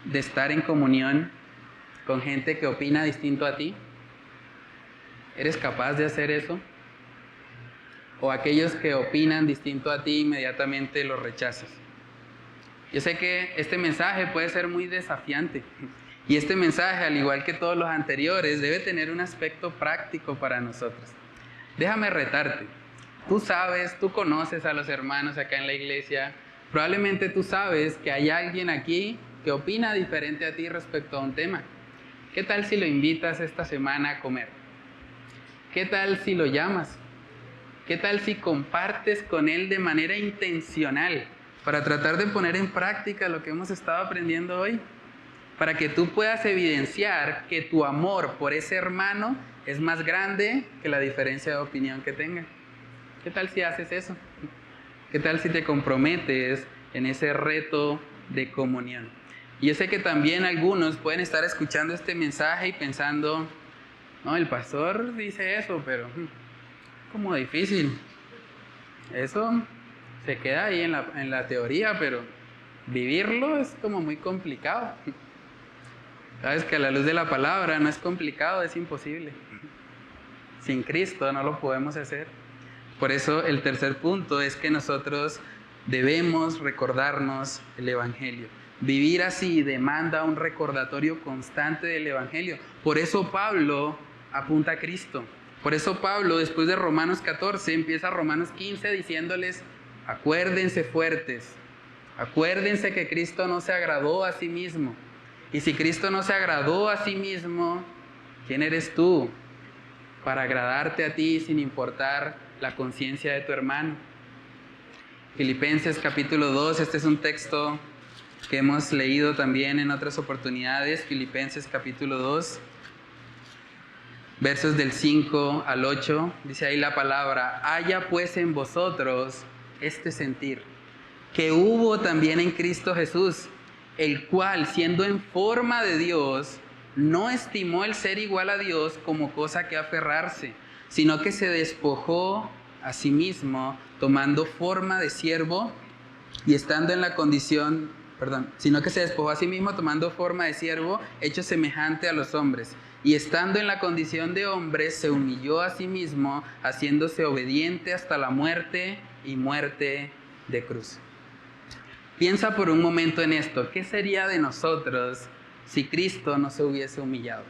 [SPEAKER 1] de estar en comunión con gente que opina distinto a ti? ¿Eres capaz de hacer eso? ¿O aquellos que opinan distinto a ti inmediatamente los rechazas? Yo sé que este mensaje puede ser muy desafiante. Y este mensaje, al igual que todos los anteriores, debe tener un aspecto práctico para nosotros. Déjame retarte. Tú sabes, tú conoces a los hermanos acá en la iglesia. Probablemente tú sabes que hay alguien aquí que opina diferente a ti respecto a un tema. ¿Qué tal si lo invitas esta semana a comer? ¿Qué tal si lo llamas? ¿Qué tal si compartes con él de manera intencional para tratar de poner en práctica lo que hemos estado aprendiendo hoy? Para que tú puedas evidenciar que tu amor por ese hermano es más grande que la diferencia de opinión que tenga. ¿Qué tal si haces eso? ¿Qué tal si te comprometes en ese reto de comunión? Y yo sé que también algunos pueden estar escuchando este mensaje y pensando, no, el pastor dice eso, pero como difícil. Eso se queda ahí en la teoría, pero vivirlo es como muy complicado. Sabes que a la luz de la palabra no es complicado, es imposible. Sin Cristo no lo podemos hacer. Por eso el tercer punto es que nosotros debemos recordarnos el Evangelio. Vivir así demanda un recordatorio constante del Evangelio. Por eso Pablo apunta a Cristo. Por eso Pablo, después de Romanos 14, empieza Romanos 15 diciéndoles, acuérdense fuertes, acuérdense que Cristo no se agradó a sí mismo. Y si Cristo no se agradó a sí mismo, ¿quién eres tú para agradarte a ti sin importar la conciencia de tu hermano? Filipenses capítulo 2, este es un texto que hemos leído también en otras oportunidades. Filipenses capítulo 2, versos del 5 al 8, dice ahí la palabra, haya pues en vosotros este sentir, que hubo también en Cristo Jesús, el cual, siendo en forma de Dios, no estimó el ser igual a Dios como cosa que aferrarse, sino que se despojó a sí mismo, tomando forma de siervo y estando en la condición, sino que se despojó a sí mismo, tomando forma de siervo, hecho semejante a los hombres. Y estando en la condición de hombre, se humilló a sí mismo, haciéndose obediente hasta la muerte y muerte de cruz. Piensa por un momento en esto. ¿Qué sería de nosotros si Cristo no se hubiese humillado?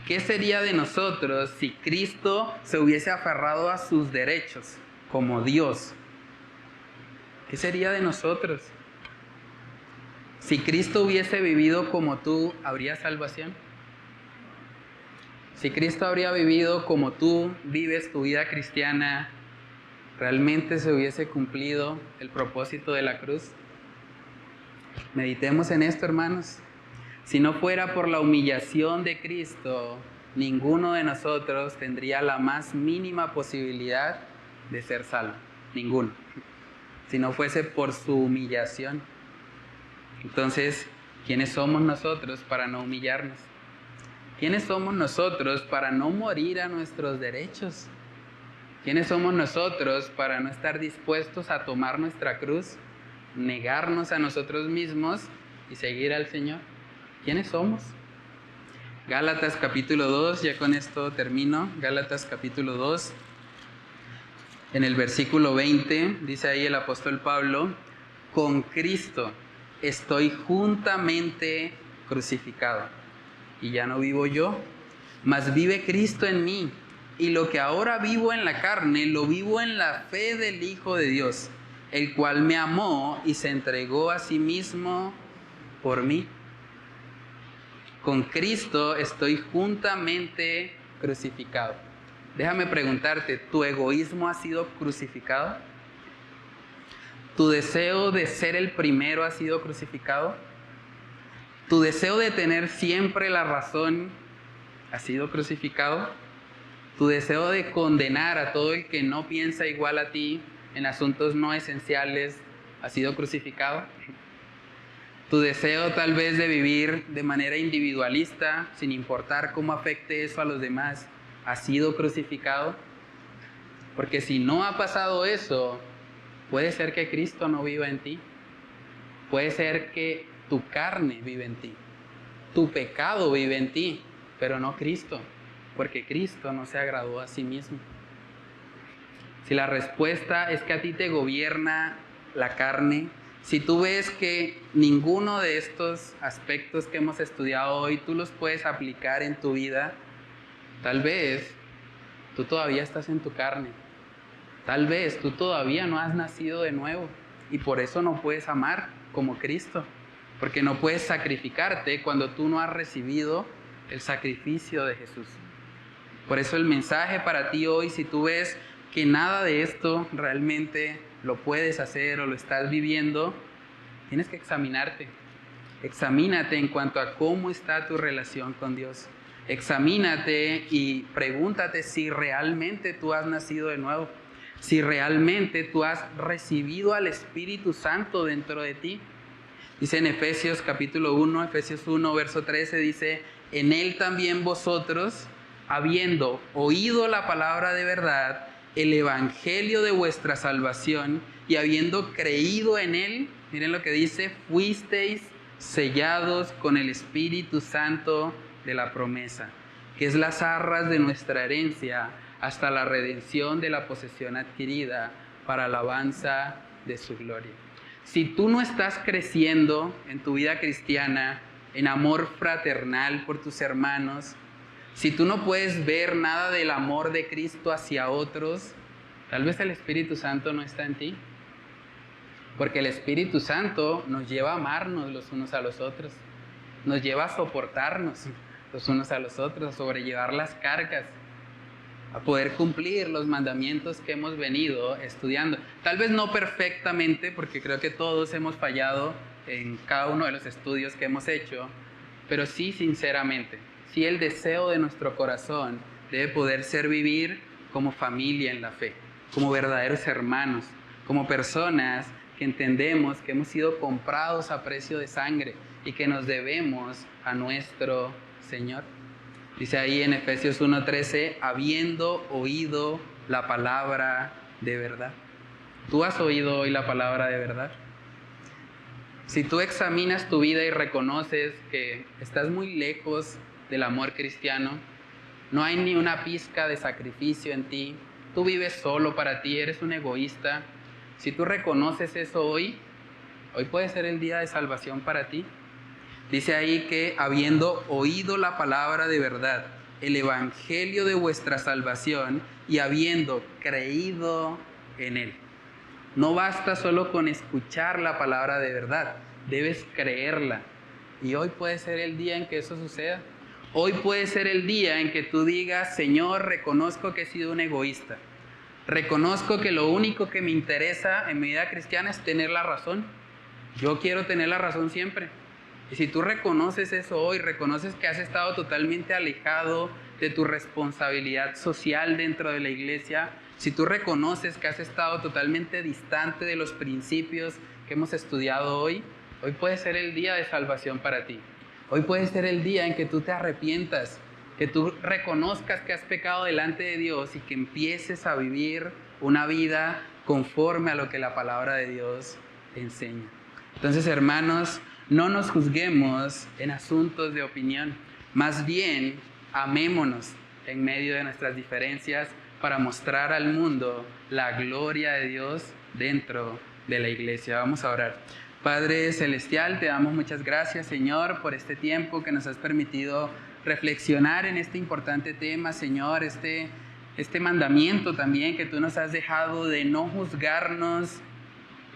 [SPEAKER 1] ¿Qué sería de nosotros si Cristo se hubiese aferrado a sus derechos como Dios? ¿Qué sería de nosotros? Si Cristo hubiese vivido como tú, ¿habría salvación? Si Cristo habría vivido como tú vives tu vida cristiana, ¿realmente se hubiese cumplido el propósito de la cruz? Meditemos en esto, hermanos. Si no fuera por la humillación de Cristo, ninguno de nosotros tendría la más mínima posibilidad de ser salvo. Ninguno. Si no fuese por su humillación. Entonces, ¿quiénes somos nosotros para no humillarnos? ¿Quiénes somos nosotros para no morir a nuestros derechos? ¿Quiénes somos nosotros para no estar dispuestos a tomar nuestra cruz, negarnos a nosotros mismos y seguir al Señor? ¿Quiénes somos? Gálatas capítulo 2, ya con esto termino. Gálatas capítulo 2, en el versículo 20, dice ahí el apóstol Pablo, con Cristo estoy juntamente crucificado. Y ya no vivo yo, mas vive Cristo en mí. Y lo que ahora vivo en la carne, lo vivo en la fe del Hijo de Dios, el cual me amó y se entregó a sí mismo por mí. Con Cristo estoy juntamente crucificado. Déjame preguntarte, ¿tu egoísmo ha sido crucificado? ¿Tu deseo de ser el primero ha sido crucificado? ¿Tu deseo de tener siempre la razón ha sido crucificado? Tu deseo de condenar a todo el que no piensa igual a ti en asuntos no esenciales ha sido crucificado. Tu deseo tal vez de vivir de manera individualista, sin importar cómo afecte eso a los demás, ha sido crucificado. Porque si no ha pasado eso, puede ser que Cristo no viva en ti. Puede ser que tu carne vive en ti. Tu pecado vive en ti, pero no Cristo. Porque Cristo no se agradó a sí mismo. Si la respuesta es que a ti te gobierna la carne, si tú ves que ninguno de estos aspectos que hemos estudiado hoy tú los puedes aplicar en tu vida, tal vez tú todavía estás en tu carne. Tal vez tú todavía no has nacido de nuevo y por eso no puedes amar como Cristo, porque no puedes sacrificarte cuando tú no has recibido el sacrificio de Jesús. Por eso el mensaje para ti hoy, si tú ves que nada de esto realmente lo puedes hacer o lo estás viviendo, tienes que examinarte. Examínate en cuanto a cómo está tu relación con Dios. Examínate y pregúntate si realmente tú has nacido de nuevo. Si realmente tú has recibido al Espíritu Santo dentro de ti. Dice en Efesios capítulo 1, Efesios 1, verso 13, dice: en Él también vosotros, habiendo oído la palabra de verdad, el evangelio de vuestra salvación, y habiendo creído en Él, miren lo que dice, fuisteis sellados con el Espíritu Santo de la promesa, que es las arras de nuestra herencia, hasta la redención de la posesión adquirida para alabanza de su gloria. Si tú no estás creciendo en tu vida cristiana, en amor fraternal por tus hermanos, si tú no puedes ver nada del amor de Cristo hacia otros, tal vez el Espíritu Santo no está en ti. Porque el Espíritu Santo nos lleva a amarnos los unos a los otros. Nos lleva a soportarnos los unos a los otros, a sobrellevar las cargas, a poder cumplir los mandamientos que hemos venido estudiando. Tal vez no perfectamente, porque creo que todos hemos fallado en cada uno de los estudios que hemos hecho, pero sí sinceramente. Sí, el deseo de nuestro corazón debe poder ser vivir como familia en la fe, como verdaderos hermanos, como personas que entendemos que hemos sido comprados a precio de sangre y que nos debemos a nuestro Señor. Dice ahí en Efesios 1:13, habiendo oído la palabra de verdad. ¿Tú has oído hoy la palabra de verdad? Si tú examinas tu vida y reconoces que estás muy lejos del amor cristiano, no hay ni una pizca de sacrificio en ti, tú vives solo para ti, eres un egoísta. Si tú reconoces eso hoy puede ser el día de salvación para ti. Dice ahí que habiendo oído la palabra de verdad, el evangelio de vuestra salvación, y habiendo creído en él. No basta solo con escuchar la palabra de verdad, debes creerla. Y hoy puede ser el día en que eso suceda. Hoy puede ser el día en que tú digas: Señor, reconozco que he sido un egoísta. Reconozco que lo único que me interesa en mi vida cristiana es tener la razón. Yo quiero tener la razón siempre. Y si tú reconoces eso hoy, reconoces que has estado totalmente alejado de tu responsabilidad social dentro de la iglesia, si tú reconoces que has estado totalmente distante de los principios que hemos estudiado hoy puede ser el día de salvación para ti. Hoy puede ser el día en que tú te arrepientas, que tú reconozcas que has pecado delante de Dios y que empieces a vivir una vida conforme a lo que la palabra de Dios te enseña. Entonces, hermanos, no nos juzguemos en asuntos de opinión, más bien amémonos en medio de nuestras diferencias para mostrar al mundo la gloria de Dios dentro de la iglesia. Vamos a orar. Padre Celestial, te damos muchas gracias, Señor, por este tiempo que nos has permitido reflexionar en este importante tema, Señor, este mandamiento también que tú nos has dejado de no juzgarnos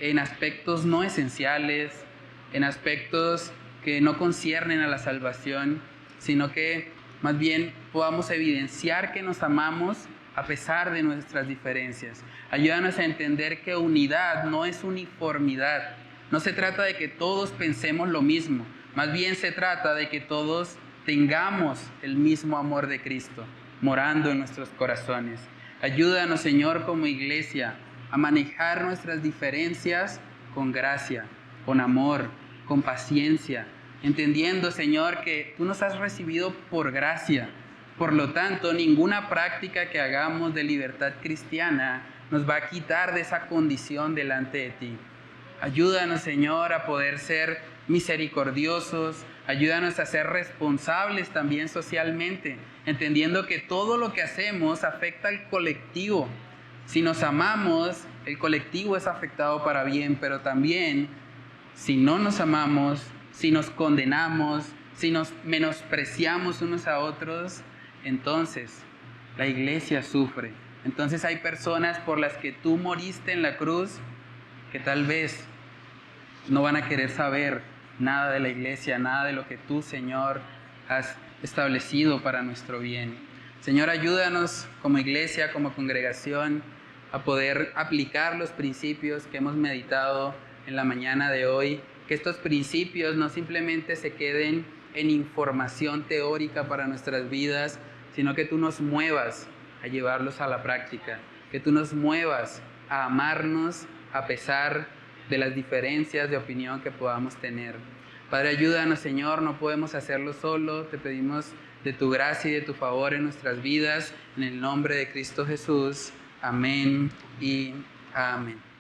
[SPEAKER 1] en aspectos no esenciales, en aspectos que no conciernen a la salvación, sino que más bien podamos evidenciar que nos amamos a pesar de nuestras diferencias. Ayúdanos a entender que unidad no es uniformidad. No se trata de que todos pensemos lo mismo, más bien se trata de que todos tengamos el mismo amor de Cristo. morando en nuestros corazones. Ayúdanos, Señor, como iglesia, a manejar nuestras diferencias con gracia, con amor, con paciencia, entendiendo, Señor, que tú nos has recibido por gracia. Por lo tanto, ninguna práctica que hagamos de libertad cristiana nos va a quitar de esa condición delante de ti. Ayúdanos, Señor, a poder ser misericordiosos. Ayúdanos a ser responsables también socialmente, entendiendo que todo lo que hacemos afecta al colectivo. Si nos amamos, el colectivo es afectado para bien, pero también si no nos amamos, si nos condenamos, si nos menospreciamos unos a otros, entonces la iglesia sufre. Entonces hay personas por las que tú moriste en la cruz que tal vez no van a querer saber nada de la iglesia, nada de lo que tú, Señor, has establecido para nuestro bien. Señor, ayúdanos como iglesia, como congregación, a poder aplicar los principios que hemos meditado en la mañana de hoy. Que estos principios no simplemente se queden en información teórica para nuestras vidas, sino que tú nos muevas a llevarlos a la práctica. Que tú nos muevas a amarnos a pesar de las diferencias de opinión que podamos tener. Padre, ayúdanos, Señor, no podemos hacerlo solo. Te pedimos de tu gracia y de tu favor en nuestras vidas, en el nombre de Cristo Jesús. Amén y amén.